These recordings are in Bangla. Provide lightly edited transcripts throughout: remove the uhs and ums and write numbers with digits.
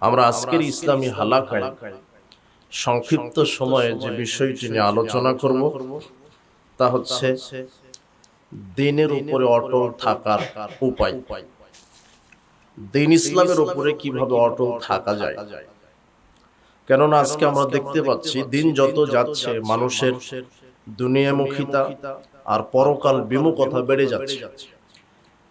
আমরা আজকের ইসলামী হালাকায় সংক্ষিপ্ত সময়ে যে বিষয়টি নিয়ে আলোচনা করব তা হচ্ছে দ্বীনের উপরে অটল থাকার উপায়। দ্বীন ইসলামের উপরে কিভাবে অটল থাকা যায়। কেননা আজকে আমরা দেখতে পাচ্ছি দিন যত যাচ্ছে মানুষের দুনিয়ামুখিতা আর পরকাল বিমুখতা বেড়ে যাচ্ছে।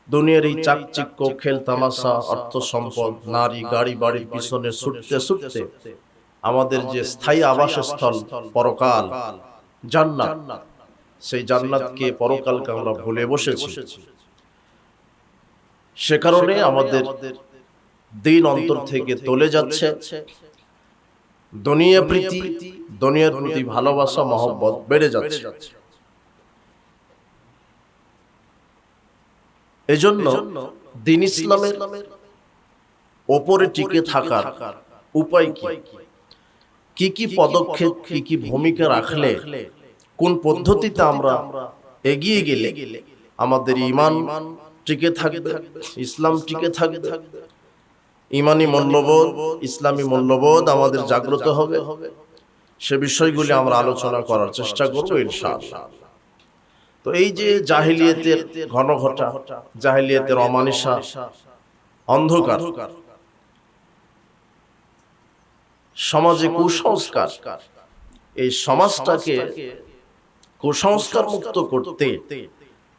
দুনিয়ার এই চাকচিক্য, খেল তামাশা, অর্থ সম্পদ, নারী, গাড়ি বাড়ির পিছনে ছুটতে ছুটতে আমাদের যে স্থায়ী আবাসস্থল পরকাল জান্নাত, সেই জান্নাতকে পরকালকে আমরা ভুলে বসেছি। সে কারণে আমাদের দিন অন্তর থেকে চলে যাচ্ছে। দুনিয়া প্রীতি, দুনিয়ার প্রতি ভালোবাসা, মহব্বত বেড়ে যাচ্ছে। এজন্য দ্বীন ইসলামের ওপরে টিকে থাকার উপায় কি কি পদক্ষেপ, কি কি ভূমিকা রাখলে, কোন পদ্ধতিতে আমরা এগিয়ে গেলে আমাদের ঈমান টিকে থাকবে, ইসলাম টিকে থাকবে, ঈমানি মূল্যবোধ, ইসলামী মূল্যবোধ আমাদের জাগ্রত হবে, সে বিষয়গুলি আমরা আলোচনা করার চেষ্টা করব ইনশাআল্লাহ। তো এই যে জাহেলিয়াতের ঘনঘটা, জাহেলিয়াতের অমানিসা, অন্ধকার, সমাজে কুসংস্কার, এই সমাজটাকে কুসংস্কার মুক্ত করতে,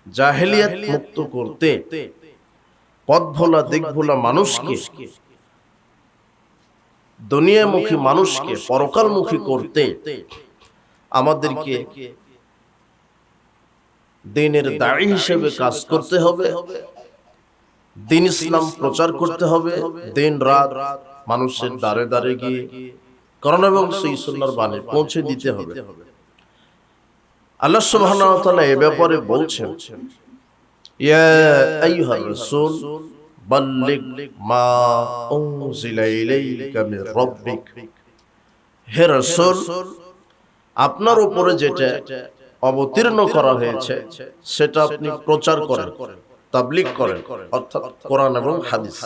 জাহেলিয়াত মুক্ত করতে, পথ ভোলা দিক ভোলা মানুষকে, দুনিয়ামুখী মানুষকে পরকালমুখী করতে আমাদেরকে দ্বীনের দায়ী হিসেবে কাজ করতে হবে। দ্বীন ইসলাম প্রচার করতে হবে, দিন রাত মানুষের দ্বারে দ্বারে গিয়ে কোরআন এবং সহিহ সুন্নাহর বাণী পৌঁছে দিতে হবে। আল্লাহ সুবহানাহু ওয়া তাআলা এই ব্যাপারে বলছেন, ইয়া আইয়ুহার রাসূল বাল্লিগ মা উনজিলা ইলাইকা মির রাব্বিক। হে রাসূল, আপনার উপরে যেটা অবতীর্ণ করা হয়েছে সেটা আপনি প্রচার করেন, তাবলীগ করেন, অর্থাৎ কোরআন এবং হাদিস।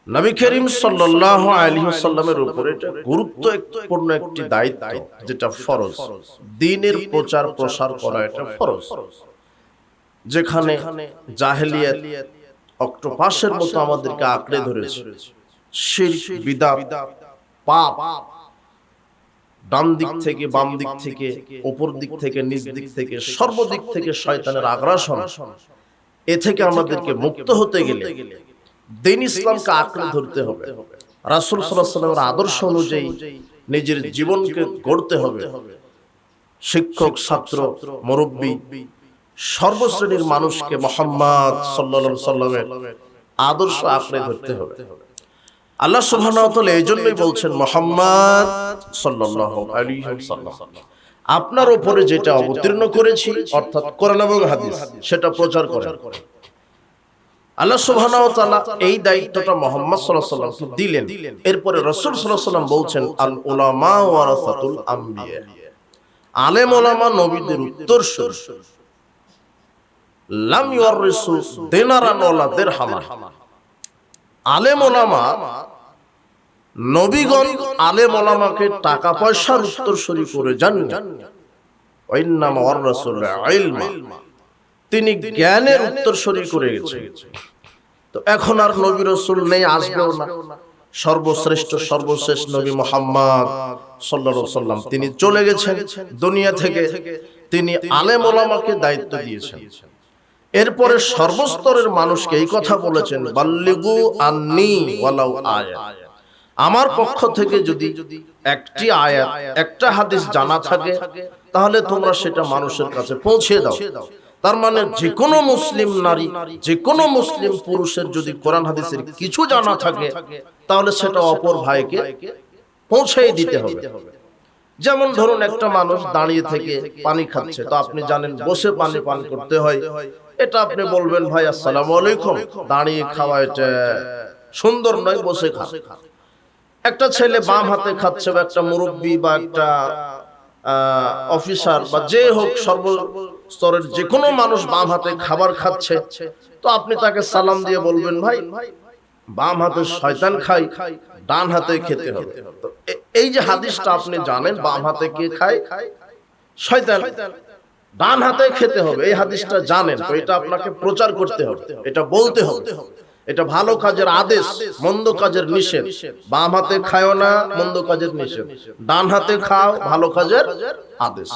নবী করিম সাল্লাল্লাহু আলাইহি ওয়াসাল্লামের উপরে এটা গুরুত্বপূর্ণ একটি দায়িত্ব, যেটা ফরজ। দ্বীনের প্রচার প্রসার করা এটা ফরজ। যেখানে জাহেলিয়াত অক্টোপাসের মতো আমাদেরকে আঁকড়ে ধরেছে, শিরক, বিদআত, পাপ, ডান দিক থেকে বাম দিক থেকে, উপর দিক থেকে নিচ দিক থেকে, সর্বদিক থেকে শয়তানের আগ্রাসন, এ থেকে আমাদেরকে মুক্ত হতে গেলে দ্বীন ইসলামকে আঁকড়ে ধরতে হবে। রাসূল সাল্লাল্লাহু আলাইহি ওয়াসাল্লামের আদর্শ অনুযায়ী নিজের জীবনকে গড়তে হবে। শিক্ষক, ছাত্র, মুরব্বী, সর্বশ্রেণীর মানুষকে মুহাম্মদ সাল্লাল্লাহু আলাইহি ওয়াসাল্লামের আদর্শ আঁকড়ে ধরতে হবে। আল্লাহ সুবহানাহু ওয়া তাআলা এইজন্যই বলছেন, মুহাম্মদ সাল্লাল্লাহু আলাইহি ওয়াসাল্লাম, আপনার উপরে যেটা অবতীর্ণ করেছি অর্থাৎ কোরআন এবং হাদিস, সেটা প্রচার করেন। আল্লাহ সুবহানাহু ওয়া তাআলা এই দায়িত্বটা মুহাম্মদ সাল্লাল্লাহু আলাইহি ওয়াসাল্লামকে দিলেন। এরপরে রাসূল সাল্লাল্লাহু আলাইহি ওয়াসাল্লাম বলছেন, আল উলামা ওয়ারাসাতুল আমবিয়া, আলেম ওলামা নবীদের উত্তরসূরি, লাম ইউরিসু দিনারান ওয়ালা দিরহামান। আলেম ওলামা, নবীগণ আলেম ওলামাকে টাকা পয়সার উত্তরসূরি করে যাননি, ওয়াইন্নামা ওয়ারাসুল ইলমা, তিনি জ্ঞানের উত্তরসূরি করে গেছেন। তো এখন আর নবী রাসূল নেই, আসবেও না। সর্বশ্রেষ্ঠ সর্বশেষ নবী মুহাম্মদ সাল্লাল্লাহু আলাইহি ওয়াসাল্লাম তিনি চলে গেছেন দুনিয়া থেকে। তিনি আলেম ওলামাকে দায়িত্ব দিয়েছেন। এরপরে সর্বস্তরের মানুষকে এই কথা বলেছেন, বাল্লিগু আন্নী ওয়ালাউ আয়াত, আমার পক্ষ থেকে যদি একটি আয়াত, একটা হাদিস জানা থাকে তাহলে তোমরা সেটা মানুষের কাছে পৌঁছে দাও। তার মানে যে কোনো মুসলিম নারী, যে কোনো মুসলিম পুরুষের যদি কোরআন হাদিসের কিছু জানা থাকে তাহলে সেটা অপর ভাইকে পৌঁছে দিতে হবে। যেমন ধরুন, একটা মানুষ দাঁড়িয়ে থেকে পানি খাচ্ছে, তো আপনি জানেন বসে পানি পান করতে হয়, এটা আপনি বলবেন, ভাই আসসালামু আলাইকুম, দাঁড়িয়ে খাওয়া এটা সুন্দর নয়, বসে খা। একটা ছেলে বাম হাতে খাচ্ছে, বা একটা মুরব্বী বা একটা অফিসার বা যে হোক, সর্বস্তরের যে কোনো মানুষ বাম হাতে খাবার খাচ্ছে, তো আপনি তাকে সালাম দিয়ে বলবেন, ভাই বাম হাতে শয়তান খায়, ডান হাতে খেতে হবে। তো এই যে হাদিসটা আপনি জানেন, বাম হাতে কে খায়? শয়তান। ডান হাতে খেতে হবে, এই হাদিসটা জানেন, তো এটা আপনাকে প্রচার করতে হবে, এটা বলতে হবে। এটা ভালো কাজের আদেশ, মন্দ কাজের নিষেধ। বাম হাতে খাও না, মন্দ কাজের নিষেধ। ডান হাতে খাও, ভালো কাজের আদেশ।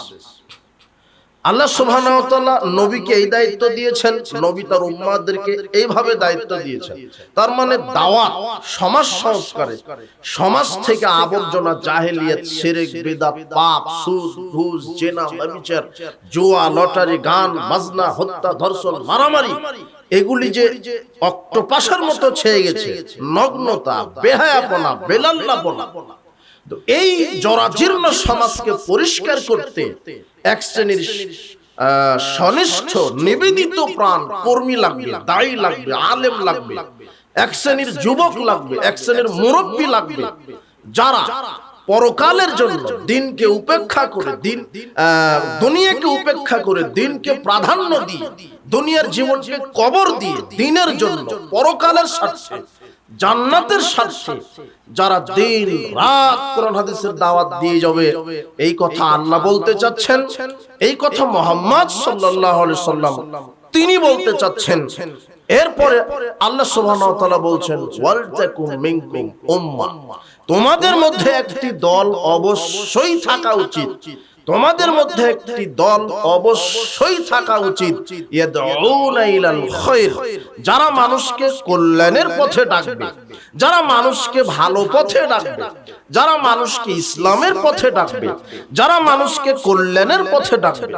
আল্লাহ সুবহানাহু ওয়া তাআলা নবীকে এই দায়িত্ব দিয়েছেন, নবী তার উম্মতদেরকে এইভাবে দায়িত্ব দিয়েছেন। তার মানে দাওয়াত, সমাজ সংস্কারে, সমাজ থেকে আবর্জনা, জাহেলিয়াত, শিরক, বিদআত, পাপ, সুদ, ঘুষ, জিনা, ব্যভিচার, জুয়া, লটারি, গান, বাজনা, হত্যা, ধর্ষণ, মারামারি, এগুলি যে অক্টোপাসের মতো ছেয়ে গেছে, নগ্নতা, বেহায়াপনা, বেলাল্লাপনা, তো এই জরাজীর্ণ সমাজকে পরিষ্কার করতে এক শ্রেণীর সনিষ্ঠ নিবেদিত প্রাণ কর্মী লাগবে, দায়ী লাগবে, আলেম লাগবে, এক শ্রেণীর যুবক লাগবে, এক শ্রেণীর মুরব্বী লাগবে, যারা পরকালের জন্য দিনকে উপেক্ষা করে, দুনিয়াকে উপেক্ষা করে, দিনকে প্রাধান্য দিয়ে, দুনিয়ার জীবনকে কবর দিয়ে, দিনের জন্য, পরকালের স্বার্থে, জান্নাতের স্বার্থে যারা দিন রাত কোরআন হাদিসের দাওয়াত দিয়ে যাবে, এই কথা আল্লাহ বলতে চাচ্ছেন, এই কথা মুহাম্মদ সাল্লাল্লাহু আলাইহি সাল্লাম তিনি বলতে চাচ্ছেন। এরপরে আল্লাহ সুবহানাহু ওয়া তাআলা বলছেন, ওয়াল তাকুম মিনকুম উম্মাহ, তোমাদের মধ্যে একটি দল অবশ্যই থাকা উচিত, তোমাদের মধ্যে একটি দল অবশ্যই থাকা উচিত, ইয়াদউনা ইলাল খায়র, যারা মানুষকে কল্যাণের পথে ডাকবে, যারা মানুষকে ভালো পথে ডাকবে, যারা মানুষকে ইসলামের পথে ডাকবে, যারা মানুষকে কল্যাণের পথে ডাকবে,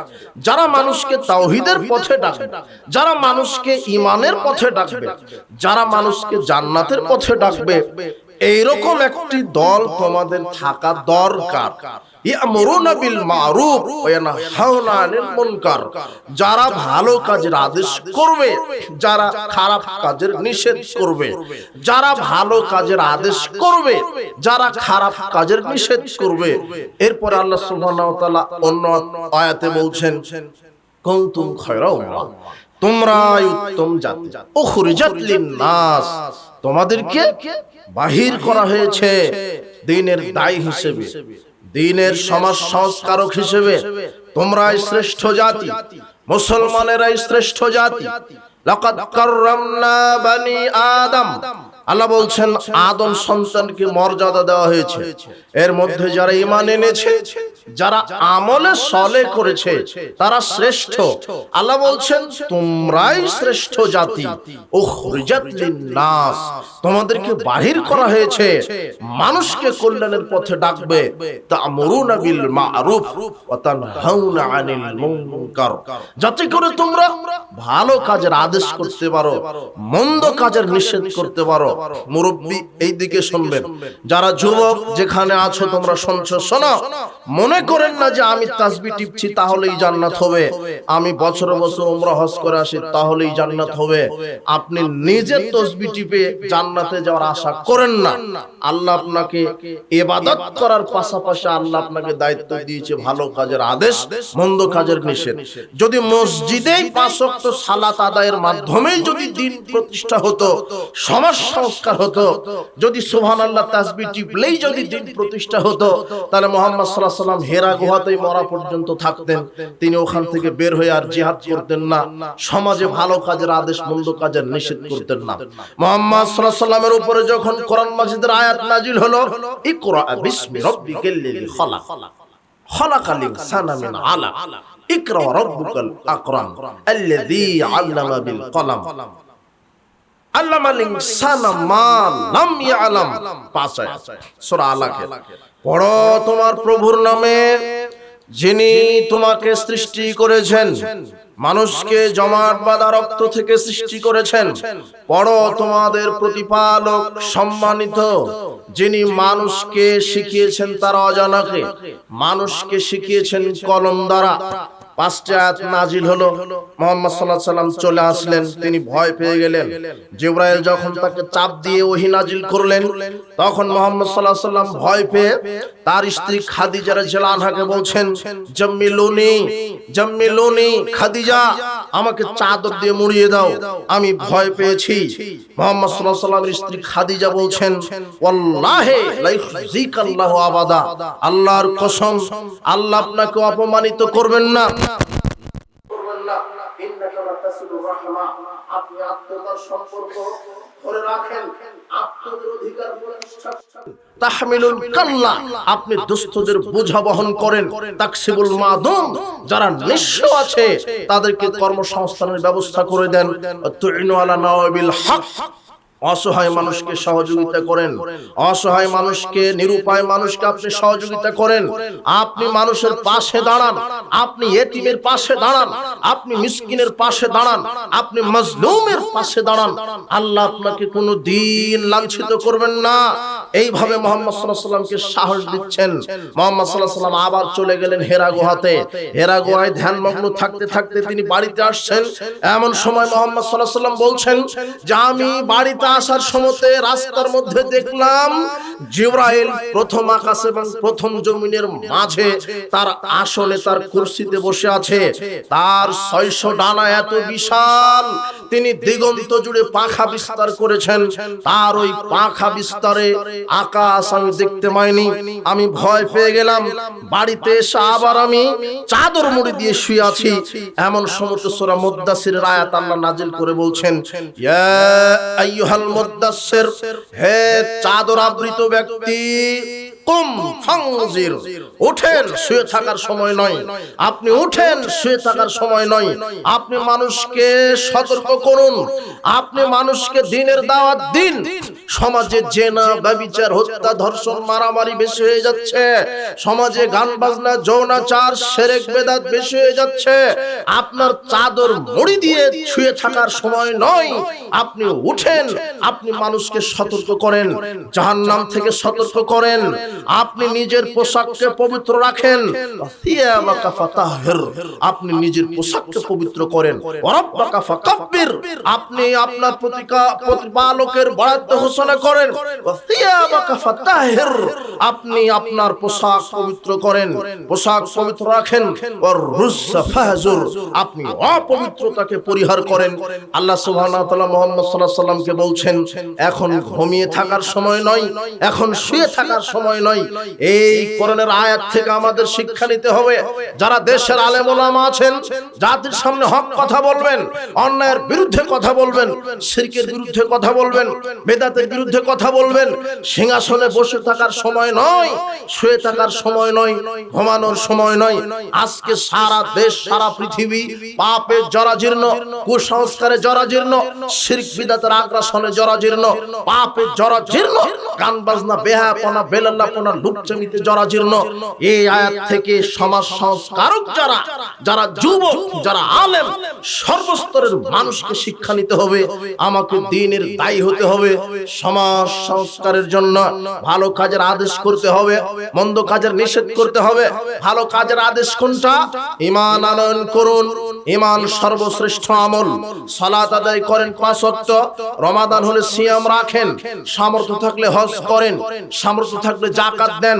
যারা মানুষকে তাওহীদের পথে ডাকবে, যারা মানুষকে ঈমানের পথে ডাকবে, যারা মানুষকে জান্নাতের পথে ডাকবে, এইরকম একটি দল তোমাদের থাকা দরকার। ইয়ামুরুনা বিল মারুফ ওয়া ইয়ানহাউনা আনিল মুনকার, যারা ভালো কাজের আদেশ করবে, যারা খারাপ কাজের নিষেধ করবে, যারা ভালো কাজের আদেশ করবে, যারা খারাপ কাজের নিষেধ করবে। এরপর আল্লাহ সুবহানাহু ওয়া তাআলা অন্য আয়াতে বলছেন, কুনতুম খায়রা উম্মাহ, তোমরাই উত্তম জাতি, উখরিজাত লিন-নাস, তোমাদেরকে বাহির করা হয়েছে দ্বীনের দায়ী হিসেবে, দ্বীনের সমাজ সংস্কারক হিসেবে। তোমরাই শ্রেষ্ঠ জাতি, মুসলমানেরাই শ্রেষ্ঠ জাতি। লাকাদ কাররামনা বানি আদম, আল্লাহ বলছেন আদম সন্তানকে মর্যাদা দেওয়া হয়েছে। এর মধ্যে যারা ঈমান এনেছে, যারা আমলে সালেহ করেছে, তারা শ্রেষ্ঠ। আল্লাহ বলছেন তোমরাই শ্রেষ্ঠ জাতি, উখরিজাত লিন-নাস, তোমাদেরকে বাহির করা হয়েছে মানুষকে কল্যাণের পথে ডাকবে, তা'মুরুনা বিল মা'রুফ ওয়া তানহাউনা আনিল মুনকার, যাতে করে তোমরা ভালো কাজের আদেশ করতে পারো, মন্দ কাজের নিষেধ করতে পারো। মুরব্বী এই দিকে শুনবেন, যারা যুবক যেখানে আছো তোমরা শুনছো, শোনো, মনে করেন না যে আমি তাসবিহ টিপছি তাহলেই জান্নাত হবে, আমি বছর বছর উমরা হজ করে আসি তাহলেই জান্নাত হবে। আপনি নিজে তাসবিহ টিপে জান্নাতে যাওয়ার আশা করেন না। আল্লাহ আপনাকে ইবাদত করার পাশাপাশি আল্লাহ আপনাকে দায়িত্ব দিয়েছে ভালো কাজের আদেশ, মন্দ কাজের নিষেধ। যদি মসজিদেই 5 ওয়াক্ত সালাত আদায়ের মাধ্যমেই যদি দিন প্রতিষ্ঠা হতো, সমাজ সংস্কার হতো, যদি সুবহানাল্লাহ তাসবিহ টিপলেই যদি দিন প্রতিষ্ঠা হতো, তাহলে মুহাম্মদ সাল্লাল্লাহু আলাইহি ওয়াসাল্লাম হেরা গুহাতেই মরা পর্যন্ত থাকতেন, তিনি ওখান থেকে বের হয়ে আর জিহাদ করতেন না, সমাজে ভালো কাজের আদেশ মন্দ কাজের নিষেধ করতেন না। মুহাম্মদ সাল্লাল্লাহু আলাইহি ওয়াসাল্লামের উপরে যখন কোরআন মাজিদের আয়াত নাজিল হলো, ইকরা বিসমি রাব্বিকাল্লাযী খালাক, খালাকাল ইনসানা মিন আলাক, ইকরা রাব্বুকাল আকরাম আল্লাযী আল্লামা বিল কলম, আল্লামাল ইনসানা মা লাম ইয়ালাম। 5 আয়াত সূরা আলাকে। পড়ো তোমার প্রভুর নামে, যিনি তোমাকে সৃষ্টি করেছেন, মানুষকে জমাট বাঁধা রক্ত থেকে সৃষ্টি করেছেন। পড়ো তোমাদের প্রতিপালক সম্মানিত, যিনি মানুষকে শিখিয়েছেন তার অজানাকে, মানুষকে শিখিয়েছেন কলম দ্বারা। 5টা আয়াত নাজিল হলো। মুহাম্মদ সাল্লাল্লাহু আলাইহি ওয়াসাল্লাম চলে আসলেন, তিনি ভয় পেয়ে গেলেন। জিবরাইল যখন তাকে চাপ দিয়ে ওহী নাজিল করলেন, তখন মুহাম্মদ সাল্লাল্লাহু আলাইহি ওয়াসাল্লাম ভয় পেয়ে তার স্ত্রী খাদিজা রাদিয়াল্লাহু আনহাকে বলছেন, জাম্মিলুনি জাম্মিলুনি খাদিজা, আমাকে চাদর দিয়ে মুড়িয়ে দাও, আমি ভয় পেয়েছি। মুহাম্মদ সাল্লাল্লাহু আলাইহি ওয়াসাল্লামের স্ত্রী খাদিজা বলছেন, ওয়াল্লাহি লা ইউযিকাল্লাহু আবাদা, আল্লাহর কসম, আল্লাহ আপনাকে অপমানিত করবেন না। আপনি আত্মীয়তার সম্পর্ক ধরে রাখেন, আত্মীয়দের অধিকার প্রতিষ্ঠা তাহমিলুল কাল্লা, আপনি দুস্থদের বোঝা বহন করেন। তাকসিবুল মাদুম, যারা নিঃস্ব আছে তাদেরকে কর্মসংস্থানের ব্যবস্থা করে দেন। তুইনু আলা নাওয়াবিল হক, অসহায় মানুষকে সহযোগিতা করেন, অসহায় মানুষকে, নিরুপায় মানুষকে আপনি সহযোগিতা করেন। আপনি মানুষের পাশে দাঁড়ান, আপনি এতিমের পাশে দাঁড়ান, আপনি মিসকিনের পাশে দাঁড়ান, আপনি মাজলুমের পাশে দাঁড়ান। আল্লাহ আপনাকে কোনো দিন লাঞ্ছিত করবেন না। এইভাবে মুহাম্মদ সাল্লাল্লাহু আলাইহি ওয়াসাল্লামকে সাহস দিচ্ছেন। মুহাম্মদ সাল্লাল্লাহু আলাইহি ওয়াসাল্লাম আবার চলে গেলেন হেরা গুহাতে। হেরা গুহায় ধ্যানমগ্ন থাকতে থাকতে তিনি বাড়িতে আসছেন। এমন সময় মুহাম্মদ সাল্লাল্লাহু আলাইহি ওয়াসাল্লাম বলছেন যে আমি বাড়িতে আসার সময়তে রাস্তার মধ্যে দেখলাম জিবরাইল প্রথম আকাশ এবং প্রথম জমিনের মাঝে তার আসনে, তার কুরসিতে বসে আছে। তার 600 ডানা এত বিশাল, তিনি দিগন্ত জুড়ে পাখা বিস্তার করেছেন। তার ওই পাখা বিস্তারে আকাশ আমি দেখতে পাইনি। আমি ভয় পেয়ে গেলাম। বাড়িতে এসে আবার আমি চাদর মুড়ি দিয়ে শুয়ে আছি। এমন সময় সূরা মুদ্দাসসিরের আয়াত আল্লাহ নাজিল করে বলছেন, ইয়া আইয়ুহাল মুদ্দাসসির, হে চাদর আবৃত ব্যক্তি, কুম ফানজির, উঠেন, শুয়ে থাকার সময় নয়। আপনি উঠেন, শুয়ে থাকার সময় নয়। আপনি মানুষকে সতর্ক করুন, আপনি মানুষকে দ্বীনের দাওয়াত দিন। সমাজে জেনা, ব্যভিচার, হত্যা, ধর্ষণ, মারামারি বেশি হয়ে যাচ্ছে। সমাজে গান বাজনা, যৌনাচার, শিরক, বেদাত বেশি হয়ে যাচ্ছে। আপনার চাদর মুড়ি দিয়ে শুয়ে থাকার সময় নয়। আপনি উঠেন, আপনি মানুষকে সতর্ক করেন, জাহান্নাম থেকে সতর্ক করেন। আপনি নিজের পোশাককে পবিত্র রাখেন, সিয়াবাকা ফাতাহির, আপনি নিজের পোশাককে পবিত্র করেন। ওয়ারাব্বাকা ফাকাব্বির, আপনি আপনার প্রতিপালকের বরাদ্দ ঘোষণা করেন। সিয়াবাকা ফাতাহির, আপনি আপনার পোশাক পবিত্র করেন, পোশাক পবিত্র রাখেন। ওয়ার রুজ্জা ফাহজুর, আপনি অপবিত্রতাকে পরিহার করেন। আল্লাহ সুবহানাহু ওয়া তাআলা মুহাম্মদ সাল্লাল্লাহু আলাইহি ওয়াসাল্লামকে বলছেন, এখন ঘুমিয়ে থাকার সময় নয়, এখন শুয়ে থাকার সময় নয়। এই কোরআনের আয়াত থেকে আমাদের শিক্ষা নিতে হবে। যারা দেশের আলেম ওলামা আছেন, জাতির সামনে হক কথা বলবেন, অন্যায়ের বিরুদ্ধে কথা বলবেন, শিরকের বিরুদ্ধে কথা বলবেন, বেদাতের বিরুদ্ধে কথা বলবেন, সিংহাসনে বসে থাকার সময় নয়, শুয়ে থাকার সময় নয়, ঘুমানোর সময় নয়। আজকে সারা দেশ, সারা পৃথিবী পাপে জরাজীর্ণ, কুসংস্কারে জরাজীর্ণ, শিরক বিদআতের আগ্রাসনে জরাজীর্ণ, পাপে জরাজীর্ণ, গান বাজনা, বেহায়াপনা, বেলাল্লাহপনা, লুচ্চামিতে জরাজীর্ণ। এই আয়াত থেকে সমাজ সংস্কারক যারা যুবক, যারা আলেম, সর্বস্তরের মানুষকে শিক্ষা নিতে হবে। আমাকে দ্বীনের দায়ী হতে হবে। সমাজ সংস্কারের জন্য ভালো কাজের আদেশ করতে হবে, মন্দ কাজের নিষেধ করতে হবে। ভালো কাজের আদেশ কোনটা? ঈমান আনয়ন করুন, ঈমান সর্বশ্রেষ্ঠ আমল। সালাত আদায় করেন 5 ওয়াক্ত, রমাদান হলে সিয়াম রাখেন, সামর্থ্য থাকলে হজ করেন, সামর্থ্য থাকলে যাকাত দেন,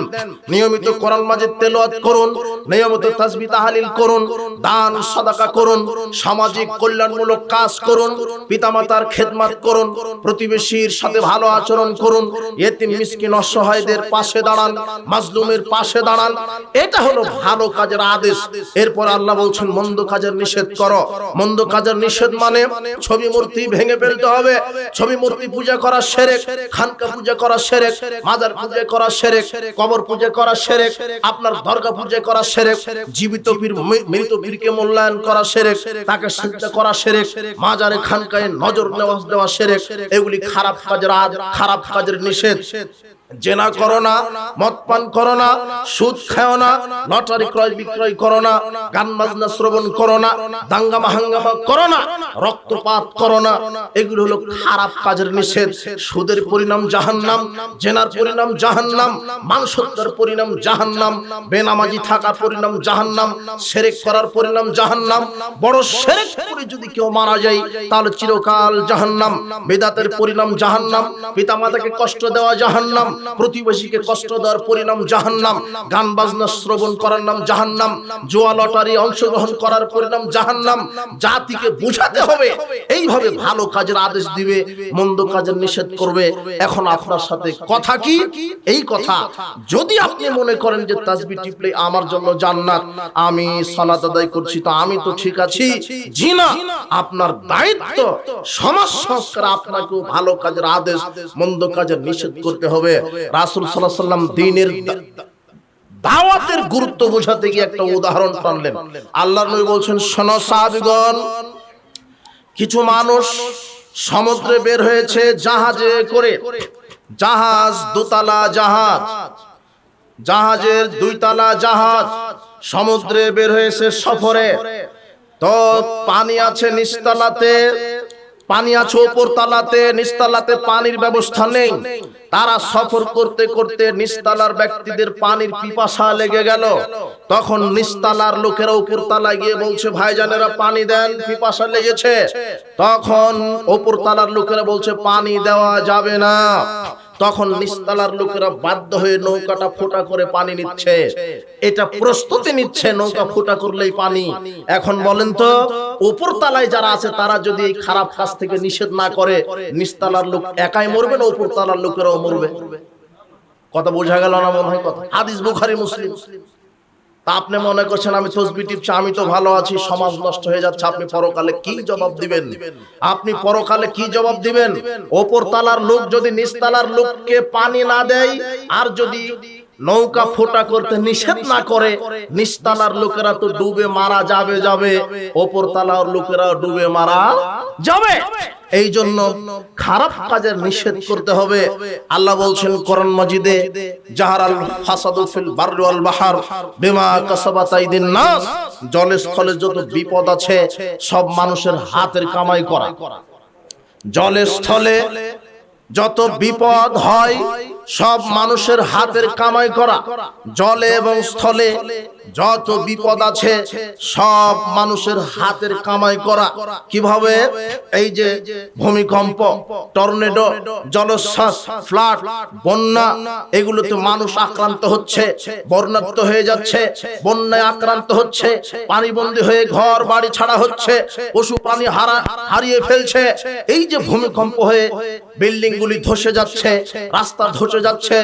নিয়মিত কোরআন মাজিদ তেলাওয়াত করুন, নিয়মিত তাসবিহ তাহলিল করুন, দান সাদাকা করুন, সামাজিক কল্যাণমূলক কাজ করুন, পিতামাতার খেদমত করুন, প্রতিবেশীর সাথে ভালো আচরণ করুন, ইতিম মিসকিন অসহায়দের পাশে দাঁড়ান, মাজলুমের পাশে দাঁড়ান। এটা হলো ভালো কাজের আদেশ। এরপর আল্লাহ বলছেন মন্দ কাজের নিষেধ করো। মন্দ কাজের নিষেধ মানে ছবি মূর্তি ভেঙে ফেলতে হবে। ছবি মূর্তি পূজা করা শিরক, খানকা পূজা করা শিরক, মাজার পূজা করা শিরক, কবর পূজা করা শিরক, আপনার দরগা পূজা করা শিরক, জীবিত পীর, মৃত পীরকে মূল্যায়ন করা শিরক, তাকে সিজদা করা শিরক, মাজারে খানকায় নজর দেওয়া শিরক। এগুলি খারাপ কাজের নিষেধ। জেনা করো না, মদ পান করো না, সুদ খাও না, লটারি ক্রয় বিক্রয় করো না, গান বাজনা শ্রবণ করো না, দাঙ্গামা হাঙ্গামা করো না, রক্তপাত করো না। এগুলো হলো খারাপ কাজের নিষেধ। সুদের পরিণাম জাহান্নাম, জেনার পরিণাম জাহান্নাম, মানুষ হত্যার পরিণাম জাহান্নাম, বেনামাজি থাকার পরিণাম জাহান্নাম, শিরক করার পরিণাম জাহান্নাম। বড় শিরক করে যদি কেউ মারা যায় তাহলে চিরকাল জাহান্নাম। বিদআতের পরিণাম জাহান্নাম, পিতামাতাকে কষ্ট দেওয়া জাহান্নাম, প্রতিবেশীকে কষ্ট দেওয়ার পরিণাম জাহান্নাম, গান বাজনা শ্রবণ করার নাম জাহান্নাম, জুয়া লটারি অংশগ্রহণ করার পরিণাম জাহান্নাম। জাতিকে বুঝাতে হবে, এইভাবে ভালো কাজের আদেশ দিবে, মন্দ কাজের নিষেধ করবে। এখন আপনার সাথে কথা কি? এই কথা যদি আপনি মনে করেন যে তাসবিহ টিপলে আমার জন্য জান্নাত, আমি সালাত আদায় করছি তো আমি তো ঠিক আছি, জি না। আপনার দায়িত্ব সমাজ সংস্কার, আপনাকেও ভালো কাজের আদেশ মন্দ কাজের নিষেধ করতে হবে। রাসূল সাল্লাল্লাহু আলাইহি ওয়াসাল্লাম দ্বীনের দাওয়াতের গুরুত্ব বোঝাতে গিয়ে একটা উদাহরণ টানলেন। আল্লাহর নবী বলছেন, শোনো সাহাবীগণ, কিছু মানুষ সমুদ্রে বের হয়েছে জাহাজে করে, জাহাজ দোতলা জাহাজ, জাহাজের দুইতলা জাহাজ সমুদ্রে বের হয়েছে সফরে। তো পানি আছে নিচতলাতে, পানি আছে উপর তলাতে, নিচতলাতে পানির ব্যবস্থা নেই। তারা সফর করতে করতে নিচতলার ব্যক্তিদের পানির পিপাসা লেগে গেল। তখন নিচতলার লোকেরা উপর তলায় গিয়ে বলছে, ভাইজানেরা পানি দেন, পিপাসা লেগেছে। তখন উপর তলার লোকেরা বলছে পানি দেওয়া যাবে না। তখন নিচতলার লোকেরা বাধ্য হয়ে নৌকাটা ফোটা করে পানি নিচ্ছে, এটা প্রস্তুতি নিচ্ছে, নৌকা ফোটা করলেই পানি। এখন বলেন তো, উপর তলায় যারা আছে তারা যদি এই খারাপ কাজ থেকে নিষেধ না করে, নিচতলার লোক একাই মরবে না উপর তলার লোকেরাও মরবে? কথা বোঝা গেল না মনে হয়? কথা হাদিস বুখারী মুসলিম। তা আপনি মনে করছেন আমি তাসবিহ টিপছি, আমি তো ভালো আছি, সমাজ নষ্ট হয়ে যাচ্ছে, আপনি পরকালে কি জবাব দিবেন? আপনি পরকালে কি জবাব দিবেন? ওপর তলার লোক যদি নিচতলার লোককে পানি না দেয়, আর যদি নৌকা ফোটা করতে নিষেধ না করে, নিচতলার লোকেরা তো ডুবে মারা যাবে, ওপর তলার লোকেরা ডুবে মারা যাবে। এই জন্য খারাপ কাজের নিষেধ করতে হবে। আল্লাহ বলছেন কোরআন মাজিদে, জাহারাল ফাসাদু ফিল বাররি ওয়াল বাহর বিমা কাসাবাত আইদিন নাস, জলে স্থলে যত বিপদ আছে সব মানুষের হাতের কামাই করা। জলে স্থলে যত বিপদ হয় সব মানুষের হাতের কামাই করা। জলে এবং স্থলে যত বিপদ আছে সব মানুষের হাতের কামাই করা। কিভাবে? এই যে ভূমিকম্প, টর্নেডো, জলোচ্ছ্বাস, ফ্লাড, বন্যা, এগুলোতে মানুষ আক্রান্ত হচ্ছে, বন্যার্ত হয়ে যাচ্ছে, বন্যায় আক্রান্ত হচ্ছে, পানিবন্দী হয়ে ঘর বাড়ি ছাড়া হচ্ছে, পশু প্রাণী হারিয়ে ফেলছে। এই যে ভূমিকম্প হয়ে বিল্ডিং গুলি ধসে যাচ্ছে, রাস্তা ধসে যাচ্ছে,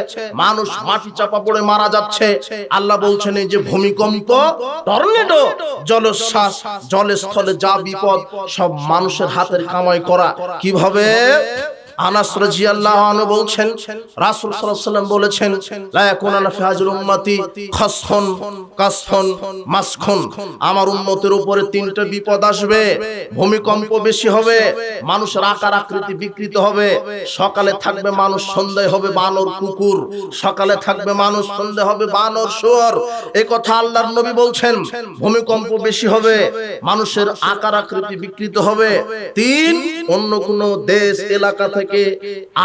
মানুষ মাটি চাপা পড়ে মারা যাচ্ছে। আল্লাহ বলছেন এই যে ভূমিকম্প, টর্নেডো, জলোচ্ছ্বাস, জলে স্থলে যা বিপদ সব মানুষের হাতের কামাই করা। কিভাবে? আনাস রাদিয়াল্লাহু আনহু বলছেন, রাসূল সাল্লাল্লাহু আলাইহি ওয়াসাল্লাম বলেছেন, লা ইয়াকুনানা ফি হাযিল উম্মতি খাসফুন কাসফুন মাসখুন, আমার উম্মতের উপরে তিনটা বিপদ আসবে। ভূমিকম্প বেশি হবে, মানুষের আকার আকৃতি বিকৃত হবে, সকালে থাকবে মানুষ, সন্ধ্যায় হবে বানর কুকুর, সকালে থাকবে মানুষ, সন্ধ্যায় হবে বানর শুয়োর। এই কথা আল্লাহর নবী বলছেন। ভূমিকম্প বেশি হবে, মানুষের আকার আকৃতি বিকৃত হবে। তিন, অন্য কোন দেশ এলাকা থেকে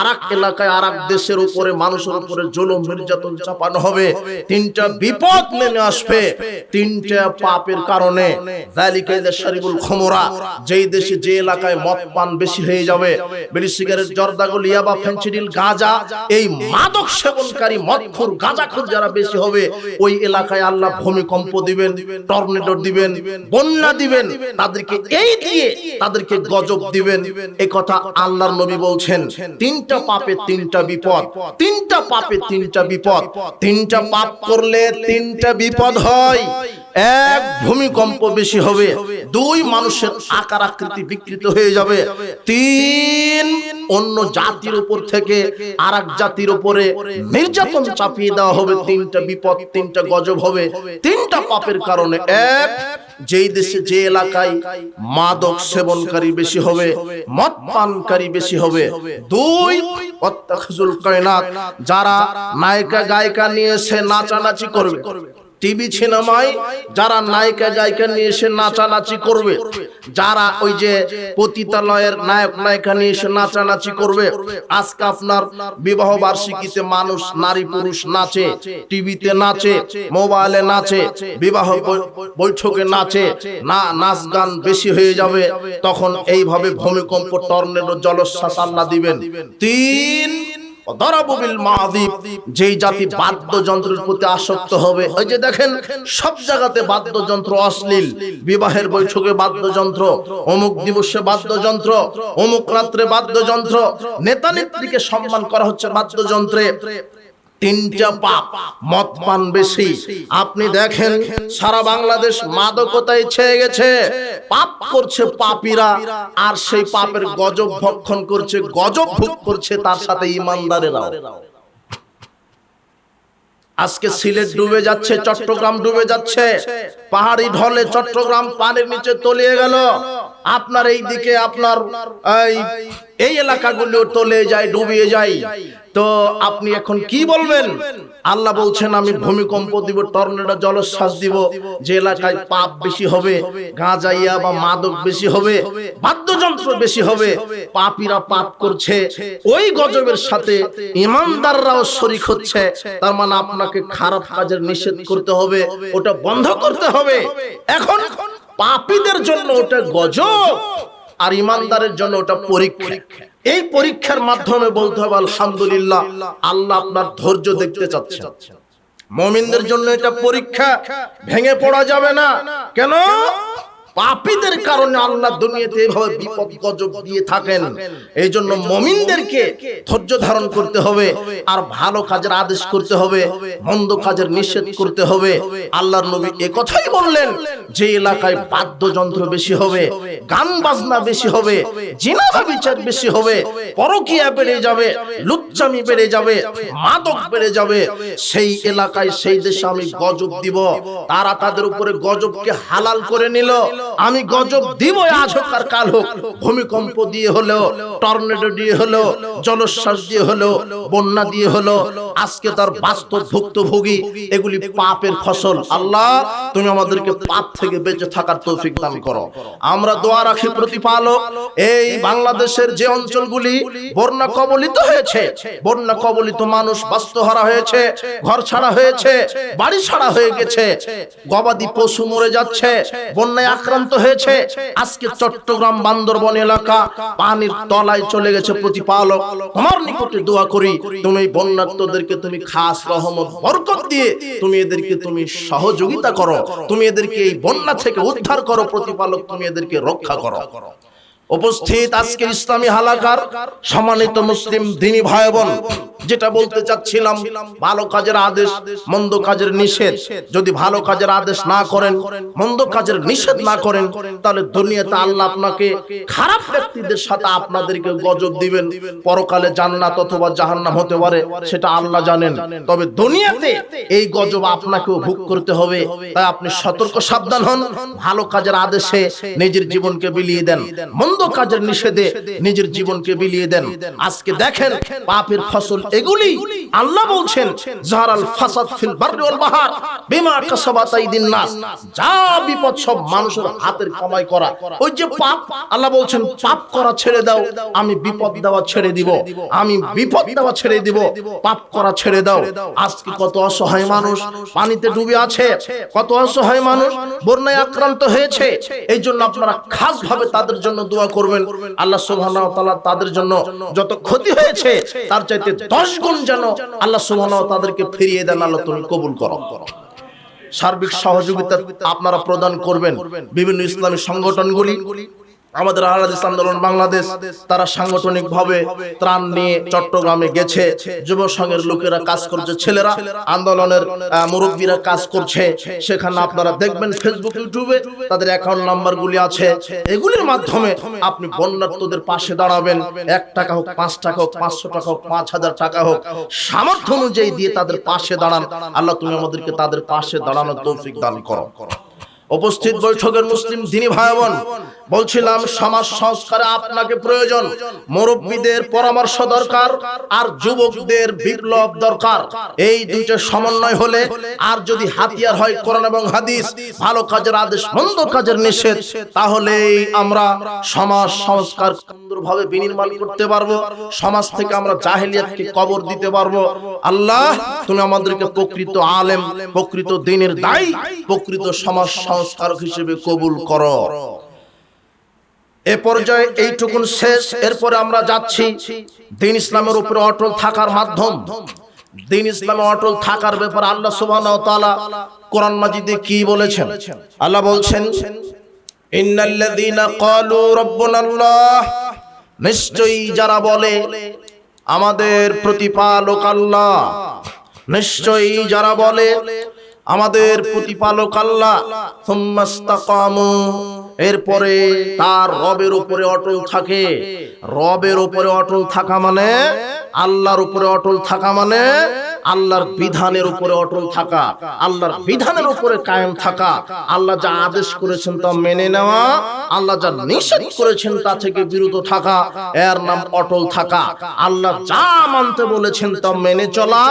আরেক এলাকায় আরেক দেশের উপরে মানুষের উপরে জুলুম নির্যাতন চাপানো হবে। তিনটা বিপদ নেমে আসবে, তিনটা পাপের কারণে। যালিকা ইযা শারিবুল খুমরা, যেই দেশে যে এলাকায় মদ পান বেশি হয়ে যাবে, বিড়ি সিগারেট জর্দাগুল ইয়াবা ফেনসিডিল গাঁজা, এই মাদক সেবনকারী মদখোর গাঁজাখোর যারা বেশি হবে, ওই এলাকায় আল্লাহ ভূমিকম্প দিবেন, টর্নেডো দিবেন, বন্যা দিবেন, তাদেরকে এই দিয়ে তাদেরকে গজব দিবেন। এই কথা আল্লাহর নবী বলছেন। তিনটা পাপে তিনটা বিপদ, তিনটা পাপে তিনটা বিপদ। তিনটা পাপ করলে তিনটা বিপদ হয়। এক, ভূমিকম্প বেশি হবে। দুই, মানুষের আকার আকৃতি বিকৃত হয়ে যাবে। তিন, অন্য জাতির উপর থেকে আরেক জাতির উপরে নির্যাতন চাপিয়ে দেওয়া হবে। তিনটা বিপদ, তিনটা গজব হবে, তিনটা পাপের কারণে। এক, যেই দেশে যে এলাকায় মাদক সেবনকারী বেশি হবে, মদ পানকারী বেশি হবে। দুই, অত্তাখাজুল কায়নাত, যারা নায়িকা গায়িকা নিয়ে এসে নাচানাচি করবে, টিভি সিনেমায় যারা নায়িকা গায়িকা নিয়ে এসে নাচানাচি করবে, যারা ওই যে পতিতালয়ের নায়ক নায়িকা নিয়ে এসে নাচানাচি করবে। আজকে আপনার বিবাহ বার্ষিকীতে মানুষ, নারী পুরুষ নাচে, টিভিতে নাচে, মোবাইলে নাচে, বিবাহ বৈঠকে নাচে, নাচ গান বেশি হয়ে যাবে। তখন এইভাবে ভূমিকম্প, টর্নেডো, জলোচ্ছ্বাস আল্লাহ দিবেন। তিন, দারাবু বিল মাযিব, যেই জাতি বাদ্যযন্ত্রের প্রতি আসক্ত হবে, ওই যে দেখেন সব জায়গাতে বাদ্যযন্ত্র অশ্লীল, বিবাহের বৈঠকে বাদ্যযন্ত্র, অমুক দিবসে বাদ্যযন্ত্র, অমুক রাত্রে বাদ্যযন্ত্র, নেতা নেত্রীকে সম্মান করা হচ্ছে বাদ্যযন্ত্রে। তিনটা পাপ, মদ পান বেশি। আপনি দেখেন সারা বাংলাদেশ মাদকতায় ছেয়ে গেছে, পাপ করছে পাপীরা, আর সেই পাপের গজব ভক্ষণ করছে, গজব ভোগ করছে তার সাথে ঈমানদারেরাও। আজকে সিলেট ডুবে যাচ্ছে, চট্টগ্রাম ডুবে যাচ্ছে, পাহাড়ি ঢলে চট্টগ্রাম পানির নিচে তলিয়ে গেল। আপনার এই দিকে আপনার এই এলাকাগুলো তলিয়ে যায়, ডুবিয়ে যায়। তো আপনি এখন কি বলবেন? আল্লাহ বলছেন আমি ভূমিকম্প দিব, টর্নেডো জলোচ্ছ্বাস দিব। যে এলাকায় পাপ বেশি হবে, গাঁজাইয়া বা মাদক বেশি হবে, বাদ্যযন্ত্র বেশি হবে, পাপীরা পাপ করছে, ওই গজবের সাথে ঈমানদাররাও শরীক হচ্ছে। তার মানে আপনাকে খারাপ কাজের নিষেধ করতে হবে, ওটা বন্ধ করতে হবে। এখন পাপীদের জন্য ওটা গজব, আর ঈমানদারের জন্য ওটা পরীক্ষা। এই পরীক্ষার মাধ্যমে বলতে হবে আলহামদুলিল্লাহ, আল্লাহ আপনার ধৈর্য দেখতে চাচ্ছেন। মুমিনদের জন্য এটা পরীক্ষা, ভেঙে পড়া যাবে না। কেন? পাপীদের কারণে আল্লাহ দুনিয়াতে এইভাবে বিপদ গজব দিয়ে থাকেন। এই জন্য মুমিনদেরকে ধৈর্য ধারণ করতে হবে, আর ভালো কাজের আদেশ করতে হবে, মন্দ কাজের নিষেধ করতে হবে। আল্লাহর নবী একথাই বললেন, যে এলাকায় বাদ্যযন্ত্র বেশি হবে, গান বাজনা বেশি হবে, জিনা ব্যভিচার বেশি হবে, পরকীয়া বেড়ে যাবে, লুচ্চামি বেড়ে যাবে, মাদক বেড়ে যাবে, সেই এলাকায় সেই দেশে আমি গজব দিব। তারা তাদের উপরে গজবকে হালাল করে নিল। আমি গজব দিব, আজ হোক আর কাল হোক, ভূমিকম্প দিয়ে হলো, টর্নেডো দিয়ে হলো, জলোচ্ছ্বাস দিয়ে হলো, বন্যা দিয়ে হলো। আজকে তার বাস্তব ভুক্তভোগী, এগুলি পাপের ফসল। আল্লাহ তুমি আমাদেরকে পাপ থেকে বেঁচে থাকার তৌফিক দান করো। আমরা দোয়া রাখি প্রতিপালক, এই বাংলাদেশের যে অঞ্চলগুলি বন্যা কবলিত হয়েছে, বন্যা কবলিত মানুষ বাস্তুহারা হয়েছে, ঘর ছাড়া হয়েছে, বাড়ি ছাড়া হয়ে গেছে, গবাদি পশু মরে যাচ্ছে, বন্যায় আক্রান্ত হয়েছে। আজকে চট্টগ্রাম বান্দরবন এলাকা পানির তলায় চলে গেছে। প্রতিপালক তোমার নিকটে দোয়া করি, তুমি বন্যার্তদেরকে তুমি খাস রহমত বরকত দিয়ে তুমি এদেরকে তুমি সহযোগিতা করো, তুমি এদেরকে এই বন্যা থেকে উদ্ধার করো। প্রতিপালক তুমি এদেরকে রক্ষা করো। উপস্থিত আজকে ইসলামী হালাকার সম্মানিত মুসলিম দ্বীনি ভাই বোন, যেটা বলতে চাচ্ছিলাম, ভালো কাজের আদেশ, মন্দ কাজের নিষেধ। যদি ভালো কাজের আদেশ না করেন, মন্দ কাজের নিষেধ না করেন, তাহলে দুনিয়াতে আল্লাহ আপনাকে খারাপ ব্যক্তিদের সাথে আপনাদেরকে গজব দিবেন। পরকালে জান্নাত অথবা জাহান্নাম হতে পারে, সেটা আল্লাহ জানেন। তবে দুনিয়াতে এই গজব আপনাকেও ভোগ করতে হবে। তাই আপনি সতর্ক সাবধান হন। ভালো কাজের আদেশে নিজের জীবনকে বিলিয়ে দেন, মন্দ কাজের নিষেধে নিজের জীবনকে বিলিয়ে দেন। আজকে দেখেন পাপের ফসল এগুলি। আল্লাহ বলছেন জাহারাল ফাসাদ ফিল বাররি ওয়াল বাহর বিমা কাসাবাত আইদিন নাস, যা বিপদ সব মানুষের হাতের কামাই করা। ওই যে পাপ, আল্লাহ বলছেন পাপ করা ছেড়ে দাও, আমি বিপদ দেওয়া ছেড়ে দিব, আমি বিপদ দেওয়া ছেড়ে দিব, পাপ করা ছেড়ে দাও। আজকে কত অসহায় মানুষ পানিতে ডুবে আছে, কত অসহায় মানুষ বন্যায় আক্রান্ত হয়েছে। এই জন্য আপনারা খাস ভাবে তাদের জন্য দোয়া করবেন। আল্লাহ সুবহানাহু ওয়া তাআলা তাদের জন্য যত ক্ষতি হয়েছে তার চাইতে 10 গুণ যেন আল্লাহ সুবহানাহু ওয়া তাদেরকে ফিরিয়ে দেন। আল্লাহ তুমি কবুল করো। সার্বিক সহযোগিতা আপনারা প্রদান করবেন। বিভিন্ন ইসলামী সংগঠনগুলি, আমাদের আহলে হাদিস আন্দোলন বাংলাদেশ, তারা সাংগঠনিকভাবে ত্রাণ নিয়ে চট্টগ্রামে গেছে। যুব সংঘের লোকেরা কাজ করছে, ছেলেরা, আন্দোলনের মুরব্বীরা কাজ করছে। সেখানে আপনারা দেখবেন ফেসবুক, ইউটিউবে তাদের অ্যাকাউন্ট নাম্বারগুলি আছে। এগুলির মাধ্যমে আপনি বন্যার্তদের পাশে দাঁড়াবেন। 1 টাকা হোক, 5 টাকা হোক, 500 টাকা হোক, 5000 টাকা হোক, সামর্থ্য অনুযায়ী দিয়ে তাদের পাশে দাঁড়ান। আল্লাহ তুমি আমাদেরকে তাদের পাশে দাঁড়ানোর তৌফিক দান করো। উপস্থিত বৈঠকের মুসলিম দ্বীনি ভাই বোন, বলছিলাম সমাজ সংস্কারে আপনাকে প্রয়োজন। মুরব্বীদের পরামর্শ দরকার, আর যুবকদের বিপ্লব দরকার। এই দুইটা সমন্বয় হলে, আর যদি হাতিয়ার হয় কোরআন এবং হাদিস, ভালো কাজের আদেশ, মন্দ কাজের নিষেধ, তাহলেই আমরা সমাজ সংস্কার সুন্দরভাবে বিনির্মাণ করতে পারবো। সমাজ থেকে আমরা জাহেলিয়াতকে কবর দিতে পারবো। আল্লাহ তুমি আমাদেরকে প্রকৃত আলেম, প্রকৃত দ্বীনের দায়ী, প্রকৃত সমাজ সংস্কারক হিসেবে কবুল করো। এ পর্যায়ে এইটুকুন শেষ। এরপরে আমরা যাচ্ছি দ্বীন ইসলামের উপরে অটল থাকার মাধ্যম। দ্বীন ইসলামে অটল থাকার ব্যাপারে আল্লাহ সুবহানাহু ওয়া তাআলা কোরআন মাজিদে কি বলেছেন? আল্লাহ বলছেন, ইন্নাল্লাযীনা ক্বালু রাব্বুনাল্লাহ, নিশ্চয়ই যারা বলে আমাদের প্রতিপালক আল্লাহ, নিশ্চয়ই যারা বলে আমাদের প্রতিপালক আল্লাহ, সুম্মাস্তাকামু, এরপরে তার রবের উপরে অটল থাকে। রবের উপরে অটল থাকা মানে, আল্লাহর উপরে অটল থাকা মানে আল্লাহর বিধানের উপরে অটল থাকা, আল্লাহর বিধানের উপরে কায়েম থাকা, আল্লাহ যা আদেশ করেছেন তা মেনে নেওয়া, আল্লাহ যা নিষেধ করেছেন তা থেকে বিরত থাকা, এর নাম অটল থাকা। আল্লাহ যা মানতে বলেছেন তা মেনে চলা,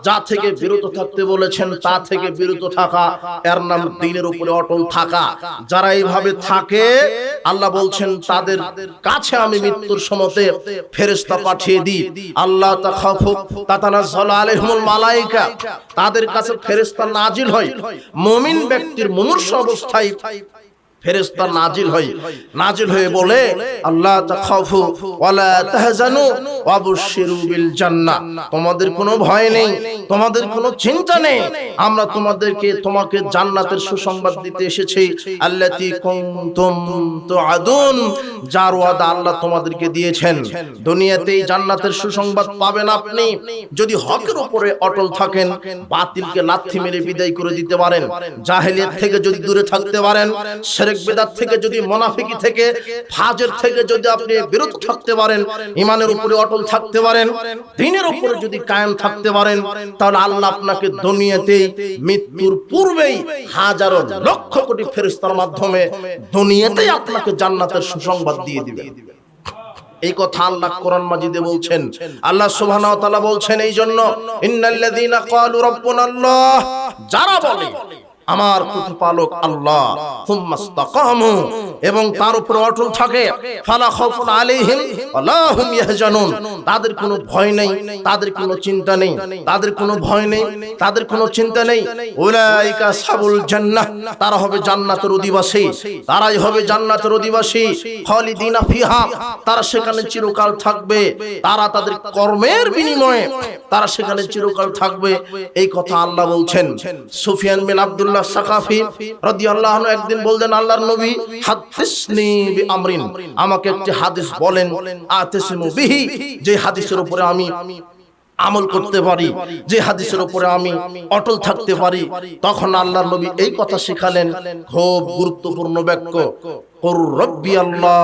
যা থেকে বিরত থাকতে বলেছেন তা থেকে বিরত থাকা, এর নাম দ্বীনের উপরে অটল থাকা। যারা এইভাবে থাকে, আল্লাহ বলছেন তাদের কাছে আমি মৃত্যুর সময়তে ফেরেশতা পাঠিয়ে দিই। আল্লাহ তাখাফু তাতানাজ্জালু আলাইহিমুল মালায়েকা, তাদের কাছে ফেরেশতা নাজিল হয়। মুমিন ব্যক্তির মুমূর্ষু অবস্থায় ফেরেশতা নাজিল হয়, নাজিল হয়ে বলে আল্লাহ তাখাফু ওয়ালা তাহজানু ওয়াবশিরু বিল জান্নাহ, তোমাদের কোনো ভয় নেই, তোমাদের কোনো চিন্তা নেই, আমরা তোমাকে জান্নাতের সুসংবাদ দিতে এসেছি। আল্লাতী কুনতুম তুআদুন, যার ওয়াদা আল্লাহ তোমাদেরকে দিয়েছেন। দুনিয়াতেই জান্নাতের সুসংবাদ পাবেন আপনি যদি হকের উপরে অটল থাকেন, বাতিলকে লাথি মেরে বিদায় করে দিতে পারেন, জাহেলিয়ত থেকে যদি দূরে থাকতে পারেন, শিরক বিদআত থেকে যদি, মুনাফিকি থেকে, ফাজর থেকে যদি আপনি বিরত থাকতে পারেন, ঈমানের উপরে অটল থাকতে পারেন, দ্বীনের উপরে যদি কায়েম থাকতে পারেন, তাহলে আল্লাহ আপনাকে দুনিয়াতেই মৃত্যুর পূর্বেই হাজারো লক্ষ কোটি ফেরেশতার মাধ্যমে দুনিয়াতেই আপনাকে জান্নাতের সুসংবাদ দিয়ে দিবেন। এই কথা আল্লাহ কোরআন মাজিদে বলছেন। আল্লাহ সুবহানাহু ওয়া তাআলা বলছেন এই জন্য, ইন্নাল্লাযীনা ক্বালু রাব্বুনাল্লাহ, যারা বলে আমার প্রতিপালক আল্লাহ, সুম্মাস্তাকামু, এবং তার উপর অটল থাকে, ফালা খাউফুন আলাইহিম ওয়ালা হুম ইয়াহজানুন, তাদের কোনো ভয় নেই, তাদের কোনো চিন্তা নেই, তাদের কোনো ভয় নেই, তাদের কোনো চিন্তা নেই। উলাইকা আসহাবুল জান্নাহ, তারা হবে জান্নাতের অধিবাসী, তারাই হবে জান্নাতের অধিবাসী। খালিদিনা ফিহা, তারা সেখানে চিরকাল থাকবে, তারা তাদের কর্মের বিনিময়ে তারা সেখানে চিরকাল থাকবে। এই কথা আল্লাহ বলছেন। সুফিয়ান বিন আব্দুল্লাহ সাকাফি রাদিয়াল্লাহু আনহু একদিন বললেন, আল্লাহর নবী, হাদিসনি বিআমরিন, আমাকে একটি হাদিস বলেন, আতাসিমু বিহি, যে হাদিসের উপরে আমি আমল করতে পারি, যে হাদিসের উপরে আমি অটল থাকতে পারি। তখন আল্লাহর নবী এই কথা শিখালেন, খুব গুরুত্বপূর্ণ বাক্য, কুর রব্বি আল্লাহ,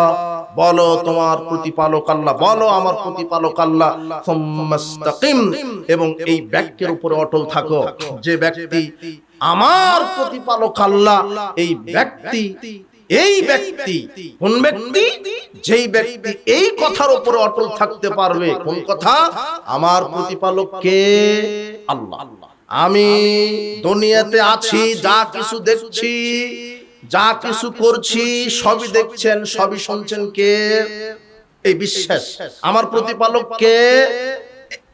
বলো তোমার প্রতিপালক আল্লাহ, বলো আমার প্রতিপালক আল্লাহ, সুম্মাস্তাকিম, এবং এই বাক্যের উপরে অটল থাকো। যে ব্যক্তি আমার প্রতিপালক আল্লাহ, এই ব্যক্তি কোন ব্যক্তি? যেই ব্যক্তি এই কথার উপরে অটল থাকতে পারবে। কোন কথা? আমার প্রতিপালক কে? আল্লাহ। আমি দুনিয়াতে আছি, যা কিছু দেখছি, যা কিছু করছি, সবই দেখছেন, সবই শুনছেন কে? এই বিশ্বাস আমার প্রতিপালক কে,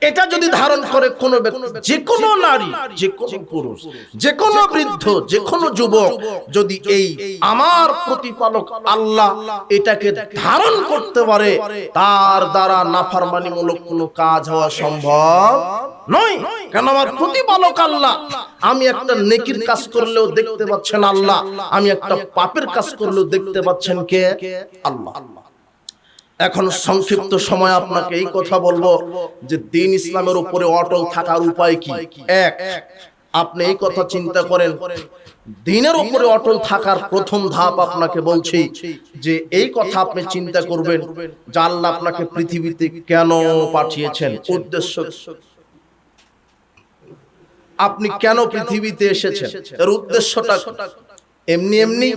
এটা যদি ধারণ করে কোন ব্যক্তি, যে কোনো নারী, যে কোনো পুরুষ, যে কোনো বৃদ্ধ, যে কোনো যুবক, যদি এই আমার প্রতিপালক আল্লাহ এটাকে ধারণ করতে পারে, তার দ্বারা নাফরমানিমূলক কোনো কাজ হওয়া সম্ভব নয়। কেন? আমার প্রতিপালক আল্লাহ। আমি একটা নেকির কাজ করলেও দেখতে পাচ্ছেন আল্লাহ, আমি একটা পাপের কাজ করলেও দেখতে পাচ্ছেন কে? আল্লাহ। এখন সংক্ষিপ্ত সময় আপনাকে এই কথা বলবো যে দ্বীন ইসলামের উপরে অটল থাকার উপায় কি। এক, আপনি এই কথা চিন্তা করেন, দ্বীনের উপরে অটল থাকার প্রথম ধাপ আপনাকে বলছি যে এই কথা আপনি চিন্তা করবেন যে আল্লাহ আপনাকে পৃথিবীতে কেন পাঠিয়েছেন, উদ্দেশ্য, আপনি কেন পৃথিবীতে এসেছেন, এর উদ্দেশ্যটা। এমনি এমনি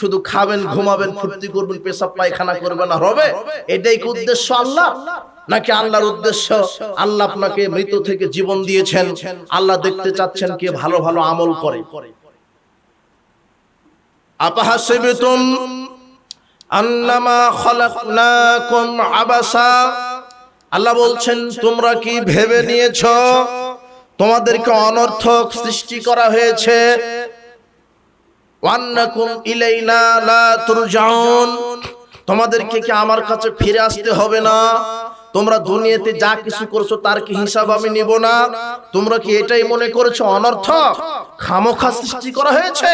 শুধু খাবেন, ঘুমাবেন, ফুর্তি করবেন, পেশাব পায়খানা করবেন আর হবে, এটাই কি উদ্দেশ্য আল্লাহ? নাকি আল্লাহর উদ্দেশ্য আল্লাহ আপনাকে মৃত থেকে জীবন দিয়েছেন, আল্লাহ দেখতে চাচ্ছেন কে ভালো ভালো আমল করে? আপাহাসিবতুম আন্নামা খালাকনাকুম আবাসা, আল্লাহ বলছেন তোমরা কি ভেবে নিয়েছো তোমাদেরকে অনর্থক সৃষ্টি করা হয়েছে? ওয়ান্নাকুম ইলাইনা লা তুরজাউন, তোমাদেরকে কি আমার কাছে ফিরে আসতে হবে না? তোমরা দুনিয়াতে যা কিছু করছো তার কি হিসাব আমি নিব না? তোমরা কি এটাই মনে করেছো অনর্থক, খামোখা সৃষ্টি করা হয়েছে?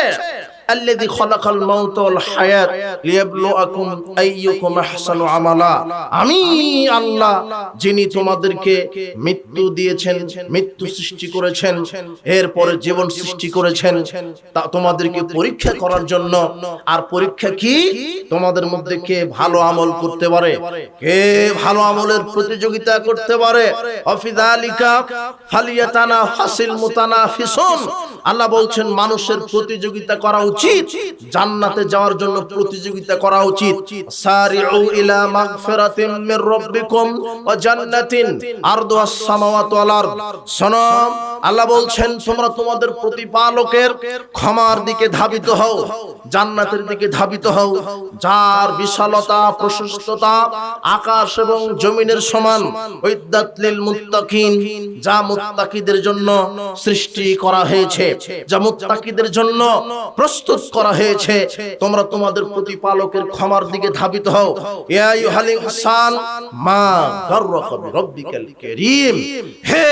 আল্লাযী খালাকাল মাউতা ওয়াল হায়াত লিয়াবলুয়াকুম আইয়ুকুম আহসানু আমালা। আমি আল্লাহ যিনি তোমাদেরকে মৃত্যু দিয়েছেন, মৃত্যু সৃষ্টি করেছেন, এরপরে জীবন সৃষ্টি করেছেন, তা তোমাদেরকে পরীক্ষা করার জন্য। আর পরীক্ষা কি? তোমাদের মধ্যে কে ভালো আমল করতে পারে, কে ভালো আমলের প্রতিযোগিতা করতে পারে। অফি যালিকা ফালিয়াতানাফাসিল মুতানাফিসুন। আল্লাহ বলছেন মানুষের প্রতিযোগিতা করা উচিত, জান্নাতে যাওয়ার জন্য প্রতিযোগিতা করা উচিত। সারিউ ইলা মাগফিরাতিম মির রাব্বিকুম ওয়া জান্নাতিন আরদুহাস সামাওয়াতু ওয়াল আরদ। শোনো, আল্লাহ বলছেন তোমরা তোমাদের প্রতিপালকের ক্ষমার দিকে ধাবিত হও, জান্নাতের দিকে ধাবিত হও, যার বিশালতা প্রশস্ততা আকাশ এবং জমিনের সমান। উইদ্দাত লিল মুত্তাকিন, যা মুত্তাকিদের জন্য সৃষ্টি করা হয়েছে, যা মুত্তাকিদের জন্য প্রস্তুত করা হয়েছে। তোমরা তোমাদের প্রতিপালকের ক্ষমার দিকে ধাবিত হও। ইয়া আইয়ুহাল ইনসান মা গাররাকা বিরাব্বিকাল কারীম। হে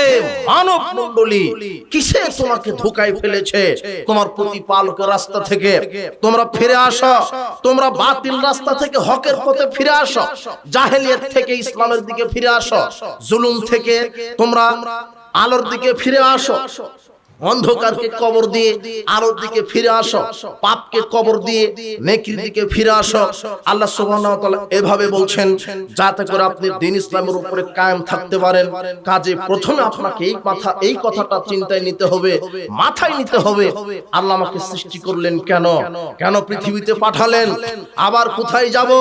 মানব মণ্ডলী, কিসে তোমাকে ধোঁকায় ফেলেছে? তোমার প্রতিপালকের রাস্তা থেকে তোমরা ফিরে আসো, তোমরা বাতিল রাস্তা থেকে হকের পথে ফিরে আসো, জাহেলিয়াত থেকে ইসলামের দিকে ফিরে আসো, জুলুম থেকে তোমরা আলোর দিকে ফিরে আসো, অন্ধকারকে কবর দিয়ে আলোর দিকে ফিরে আসো, পাপকে কবর দিয়ে নেকির দিকে ফিরে আসো। আল্লাহ সুবহানাহু ওয়া তাআলা এভাবে বলছেন যাতে করে আপনি দ্বীন ইসলামের উপরে কায়েম থাকতে পারেন। কাজে প্রথমে আপনাকে এই কথাটা চিন্তায় নিতে হবে, মাথায় নিতে হবে, আল্লাহ আমাকে সৃষ্টি করলেন কেন, কেন পৃথিবীতে পাঠালেন, আবার কোথায় যাব,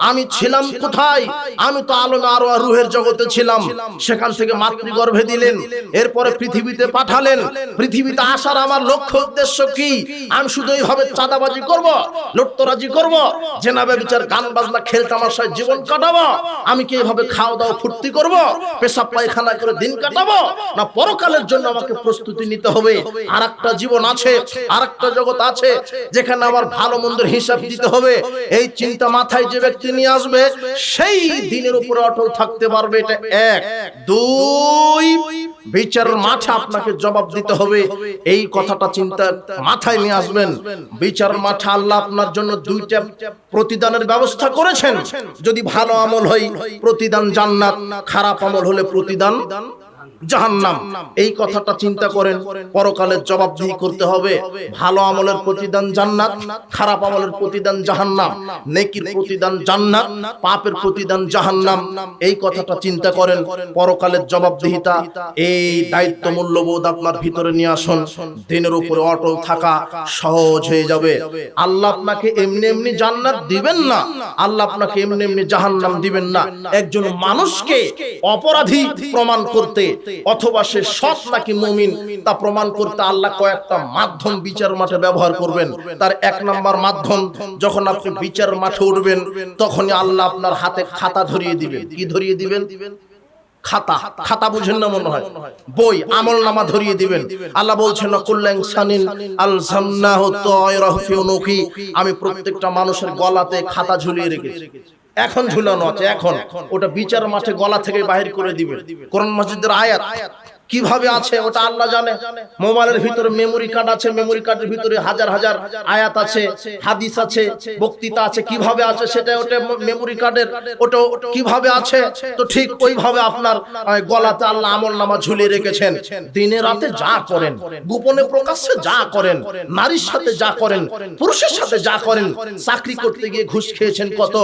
আমি ছিলাম কোথায়? আমি তো আলমে আরওয়াহ রূহের জগতে ছিলাম, সেখান থেকে মাতৃগর্ভে দিলেন, এরপরে পৃথিবীতে পাঠালেন। পৃথিবীতে আসার আমার লক্ষ্য উদ্দেশ্য কি? আমি শুধু এইভাবে চাঁদাবাজি করব, লুটতরাজি করব, জেনা ব্যভিচার গান বাজনা খেল তামাশায় জীবন কাটাবো? আমি কি এইভাবে খাওয়া দাওয়া ফুর্তি করব, পেশাব পায়খানা করে দিন কাটাবো? না, পরকালের জন্য আমাকে প্রস্তুতি নিতে হবে। আরেকটা জীবন আছে, আরেকটা জগৎ আছে, যেখানে আমার ভালো মন্দের হিসাব দিতে হবে। এই চিন্তা মাথায় যে ব্যক্তি নিয়ে আসবে সেই দিনের উপরে অটল থাকতে পারবে। এটা এক। দুই, বিচারের মাঠে আপনাকে জবাব দিতে হবে। এই কথাটা চিন্তা মাথায় নিয়ে আসবেন। বিচারের মাঠে আল্লাহ আপনার জন্য দুইটা প্রতিদানের ব্যবস্থা করেছেন। যদি ভালো আমল হয় প্রতিদান জান্নাত, খারাপ আমল হলে প্রতিদান জাহান্নাম। এই কথাটা চিন্তা করেন, পরকালের জবাবদিহি করতে হবে। ভালো আমলের প্রতিদান জান্নাত, খারাপ আমলের প্রতিদান জাহান্নাম, নেকির প্রতিদান জান্নাত, পাপের প্রতিদান জাহান্নাম। এই কথাটা চিন্তা করেন, পরকালের জবাবদিহিতা, এই দায়িত্ব মূল্যবোধ আপনার ভিতরে নিয়ে আসুন। দিনের উপরে অটল থাকা সহজ হয়ে যাবে। আল্লাহ আপনাকে এমনি এমনি জান্নাত দিবেন না, আল্লাহ আপনাকে এমনি এমনি জাহান্নাম দিবেন না। একজন মানুষকে অপরাধী প্রমাণ করতে অথবা সে সৎ নাকি মুমিন তা প্রমাণ করতে আল্লাহ কয়েকটা মাধ্যম বিচার মাঠে ব্যবহার করবেন। তার এক নাম্বার মাধ্যম, যখন আপনি বিচার মাঠে উঠবেন তখনই আল্লাহ আপনার হাতে খাতা ধরিয়ে দিবেন। কি ধরিয়ে দিবেন? খাতা। খাতা বুঝেন না মনে হয়? বই, আমল নামা ধরিয়ে দিবেন। আল্লাহ বলছেন কুল্লু ইনসানিন আলজামনাহু তায়রাহু ফি উনুকি। আমি প্রত্যেকটা মানুষের গলাতে খাতা ঝুলিয়ে রেখেছি। এখন ঝুলানো আছে, এখন ওটা বিচার মাঠে গলা থেকে বাহির করে দিবেন। কোরআন মাজিদের আয়াত কিভাবে আছে ওটা আল্লাহ জানে। মোবাইলের ভিতরে মেমোরি কার্ড আছে, মেমোরি কার্ডের ভিতরে হাজার হাজার আয়াত আছে, হাদিস আছে, বক্তৃতা আছে, কিভাবে আছে সেটা ওটা মেমোরি কার্ডের ওটা কিভাবে আছে। তো ঠিক ওইভাবে আপনার গলাতে আল্লাহ আমলনামা ঝুলিয়ে রেখেছেন। দিনে রাতে যা করেন, গোপনে প্রকাশ্যে যা করেন, নারীর সাথে যা করেন, পুরুষের সাথে যা করেন, চাকরি করতে গিয়ে ঘুষ খেয়েছেন কত,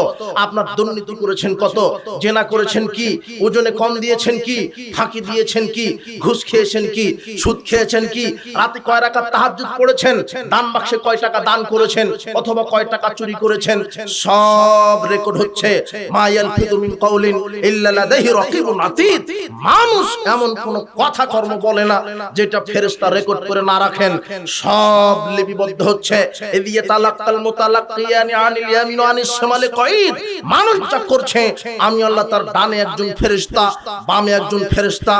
আপনার দুর্নীতি করেছেন কত, জেনা করেছেন কি, ওজনে কম দিয়েছেন কি, ফাঁকি দিয়েছেন কি, ঘুষ খেয়েছেন কি, সুদ খেয়েছেন কি, রাতে কয় রাকাত তাহাজ্জুদ পড়েছেন, দান বাক্সে কয় টাকা দান করেছেন অথবা কয় টাকা চুরি করেছেন, সব রেকর্ড হচ্ছে। মা ইয়ালফিযু মিন কাউলিন ইল্লা লাদাইহি রাকিবুন আতীদ। মানুষ এমন কোন কথা কর্ম বলে না যেটা ফেরেশতা রেকর্ড করে না রাখেন, সব লিপিবদ্ধ হচ্ছে। ইদিয়া তালাক্কাল মুতালাক্কিয়ানি আনিল ইয়ামিন ওয়া আনিস শিমালি কয়দ। মানুষ যা করছে আমি আল্লাহ তার ডানে একজন ফেরেশতা, বামে একজন ফেরেশতা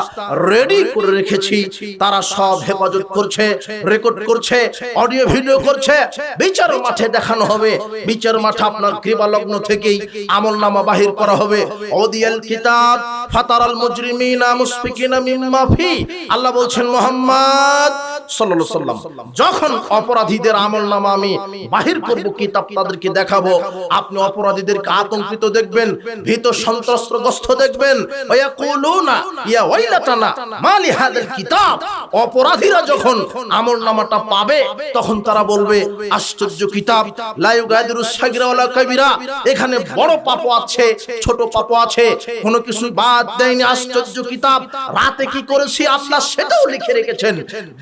রেডি করে রেখেছি, তারা সব হেফাজত করছে, রেকর্ড করছে, অডিও ভিডিও করছে। বিচার মাঠে দেখানো হবে। বিচার মাঠে আপনার কৃপালগ্ন থেকেই আমলনামা বাহির করা হবে। ওদিয়াল কিতাব ফাতারাল মুজরিমিনা মুসফিকিনা মিম্মা ফি। আল্লাহ বলছেন মুহাম্মদ সাল্লাল্লাহু আলাইহি ওয়াসাল্লাম, যখন অপরাধীদের আমলনামা আমি বাহির করব, কিতাব তাদেরকে দেখাবো, আপনি অপরাধীদেরকে আতঙ্কিত দেখবেন, ভীত সন্ত্রস্তগ্রস্ত দেখবেন। ওয়ায়াকুলুনা ইয়া ওয়াইলাতানা মা লিহাদাল কিতাব। অপরাধীরা যখন আমলনামাটা পাবে তখন তারা বলবে, আশ্চর্য কিতাব, লা ইউগাদিরু সাগীরা ওয়ালা কাবীরা। এখানে বড় পাপও আছে, ছোট পাপও আছে, কোনো কিছু বাদ দেয়নি। আশ্চর্য কিতাব, রাতে কি করেছি আল্লাহ সেটাও লিখে রেখেছেন,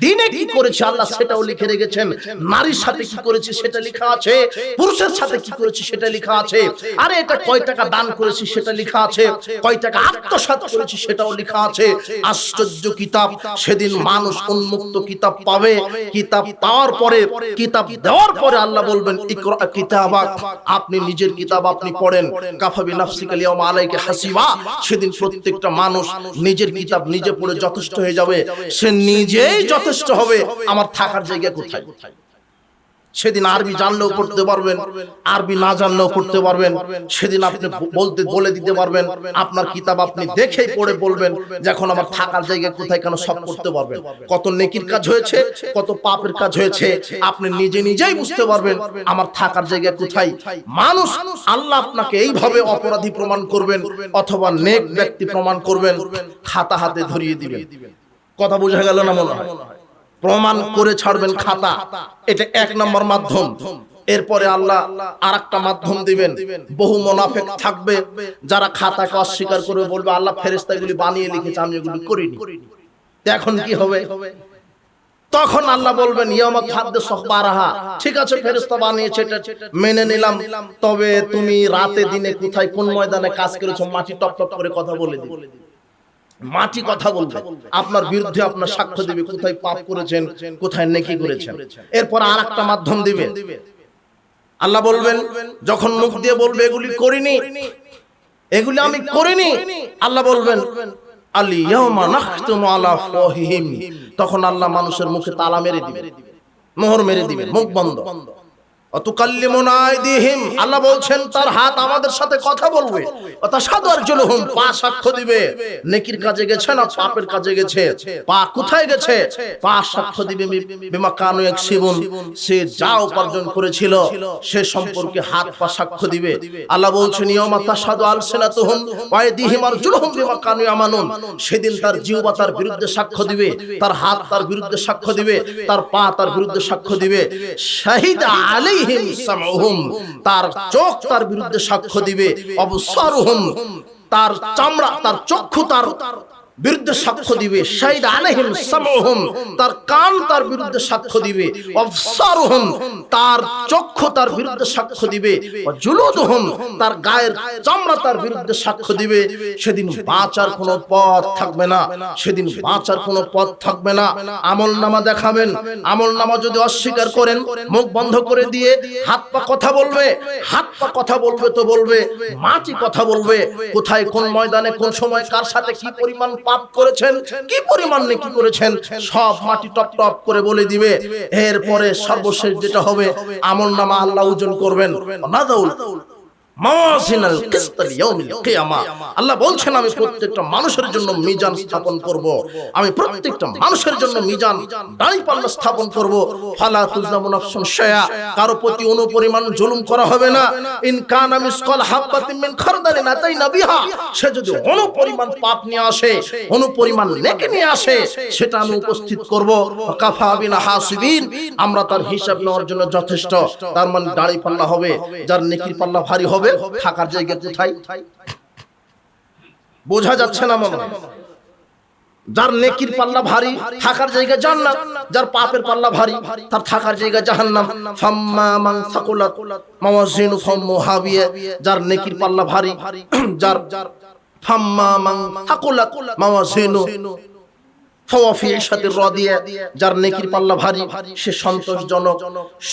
দিনে কি করেছি আল্লাহ সেটাও লিখে রেখেছেন, নারীর সাথে কি করেছি সেটা লেখা আছে, পুরুষের সাথে কি করেছি সেটা লেখা আছে, আরে এটা কয় টাকা দান করেছি সেটা লেখা আছে, কয় টাকা আত্মসাৎ করেছি সেটাও লেখা আছে। আশ্চর্য কিতাব, সেদিন মানুষ উন্মুক্ত কিতাব পাবে। কিতাব পাওয়ার পরে, কিতাব দেওয়ার পরে আল্লাহ বলবেন, ইকরা কিতাবাক, আপনি নিজের কিতাব আপনি পড়েন। কাফা বিনাফসিকা আল-ইয়াওমা আলাইকা হাসিবা। সেদিন প্রত্যেকটা মানুষ নিজের কিতাব নিজে পড়ে যথেষ্ট হয়ে যাবে। সে নিজেই যথেষ্ট হবে। আমার থাকার জায়গা কোথায়? সেদিন আরবি জানলেও পড়তে পারবেন, আরবি না জানলেও পড়তে পারবেন। সেদিন আপনি বলে দিতে পারবেন, আপনার কিতাব আপনি দেখেই পড়ে বলবেন যে এখন আমার থাকার জায়গা কোথায়, কেন সব করতে পারবেন। কত নেকির কাজ হয়েছে, কত পাপের কাজ হয়েছে, আপনি নিজেই বুঝতে পারবেন আমার থাকার জায়গা কোথায়। মানুষ, আল্লাহ আপনাকে এইভাবে অপরাধী প্রমাণ করবেন অথবা নেক ব্যক্তি প্রমাণ করবেন, খাতা হাতে ধরিয়ে দিবেন। কথা বোঝা গেল না মনে হয়? প্রমাণ করে ছাড়বেন খাতা, এটা এক নম্বর মাধ্যম। এরপরে আল্লাহ আরেকটা মাধ্যম দিবেন। বহু মুনাফিক থাকবে যারা খাতাকে অস্বীকার করবে, বলবে আল্লাহ ফেরেশতা এগুলি বানিয়ে লিখেছে, আমি এগুলি করিনি। এখন কি হবে? তখন আল্লাহ বলবেন, ইয়ামা খাদ্য সখবারাহা, ঠিক আছে ফেরেশতা বানিয়েছে, এটা মেনে নিলাম, তবে তুমি রাতে দিনে কোথায় কোন ময়দানে কাজ করেছো, মাটি টপ টপ করে কথা বলে দিবে। মাটি কথা বলবে, আপনার বিরুদ্ধে আপনার সাক্ষ্য দিবে, কোথায় পাপ করেছেন, কোথায় নেকি করেছেন। এরপর আরেকটা মাধ্যম দিবে। আল্লাহ বলবেন, যখন মুখ দিয়ে বলবে এগুলি করিনি, এগুলি আমি করিনি, আল্লাহ বলবেন আল ইয়াওমা নাখতুমু আলা আফওয়াহিহিম, তখন আল্লাহ মানুষের মুখে তালা মেরে দিবে, মোহর মেরে দিবে, মুখ বন্ধ। অতুকাল্লিমুনা আইদিহিম, আল্লাহ বলছেন তার হাত আমাদের সাথে কথা বলবে। অতাশহাদু আরজুলুহুম, পা সাক্ষ্য দিবে নেকির কাজে গেছে না পাপের কাজে গেছে। পা কোথায় গেছে? পা সাক্ষ্য দিবে বিমা কানু ইয়াকসিবুন, সে যা উপার্জন করেছিল সে সম্পর্কে হাত পা সাক্ষ্য দিবে। আল্লাহ বলছেন ইয়াউমা তাশহাদু আলসিনাতুহুম ওয়া আইদিহিম আরজুলুহুম বিমা কানু ইয়ামানুন, সেদিন তার জিহ্বা তার বিরুদ্ধে সাক্ষ্য দিবে, তার হাত তার বিরুদ্ধে সাক্ষ্য দিবে, তার পা তার বিরুদ্ধে সাক্ষ্য দিবে। শাহিদা আলাইহিম সামউহুম, তার চোখ তার বিরুদ্ধে সাক্ষ্য দিবে। আবসারুহুম, তার চামড়া তার চক্ষু তার বিরুদ্ধে সাক্ষ্য দিবে। শাহিদ আলাইহিম সামউহুম, তার কান তার বিরুদ্ধে সাক্ষ্য দিবে। আবসারুহুম, তার চক্ষু তার বিরুদ্ধে সাক্ষ্য দিবে। জুলুদুহুম, তার গায়ের চামড়া তার বিরুদ্ধে সাক্ষ্য দিবে। সেদিন বাঁচার কোনো পথ থাকবে না, সেদিন বাঁচার কোনো পথ থাকবে না। আমলনামা দেখাবেন, আমলনামা যদি অস্বীকার করেন, মুখ বন্ধ করে দিয়ে হাত পা কথা বলবে, হাত পা কথা বলবে তো বলবে, মাটি কথা বলবে, কোথায় কোন ময়দানে কোন সময় কার সাথে কি পরিমাণ পাপ করেছেন, কি পরিমাণ নেকি করেছেন, সব মাটি টপ টপ করে বলে দিবে। এরপরে সর্বশেষ যেটা হবে, আমলনামা আল্লাহ ওজন করবেন। নাদাউল মাওয়াজিনাল কিসত লিয়াউমিল কিয়ামা, আল্লাহ বলছেন আমি প্রত্যেকটা মানুষের জন্য মিজান স্থাপন করব, আমি প্রত্যেকটা মানুষের জন্য মিজান দাঁড়িপাল্লা স্থাপন করব। ফালা তুজলামু নাফসুন শাইআ, কারো প্রতি অনুপরিমাণ জুলুম করা হবে না। ইন কানা মিসকাল হাববাতিন মিন খারদালিন আতাইনা বিহা, সে যদি অনুপরিমাণ পাপ নিয়ে আসে, অনুপরিমাণ নেকি নিয়ে আসে, সেটা আমি উপস্থিত করব। কাফা বিনা হাসিবিন, আমরা তার হিসাব নেওয়ার জন্য যথেষ্ট। তার মানে দাঁড়িপাল্লা হবে, যার নেকির পাল্লা ভারী হবে, থাকার জায়গা কোথায় বোঝা যাচ্ছে না মনে হয়? যার নেকির পাল্লা ভারী, থাকার জায়গা জান্নাত, যার পাপের পাল্লা ভারী, তার থাকার জায়গা জাহান্নাম। ফাম্মা মান সাকুলাত মাওয়াজিনু ফামুহাবিয়া, যার নেকির পাল্লা ভারী, যার ফাম্মা মান সাকুলাত মাওয়াজিনু যার নেকির পাল্লা ভারী সে সন্তোষজনক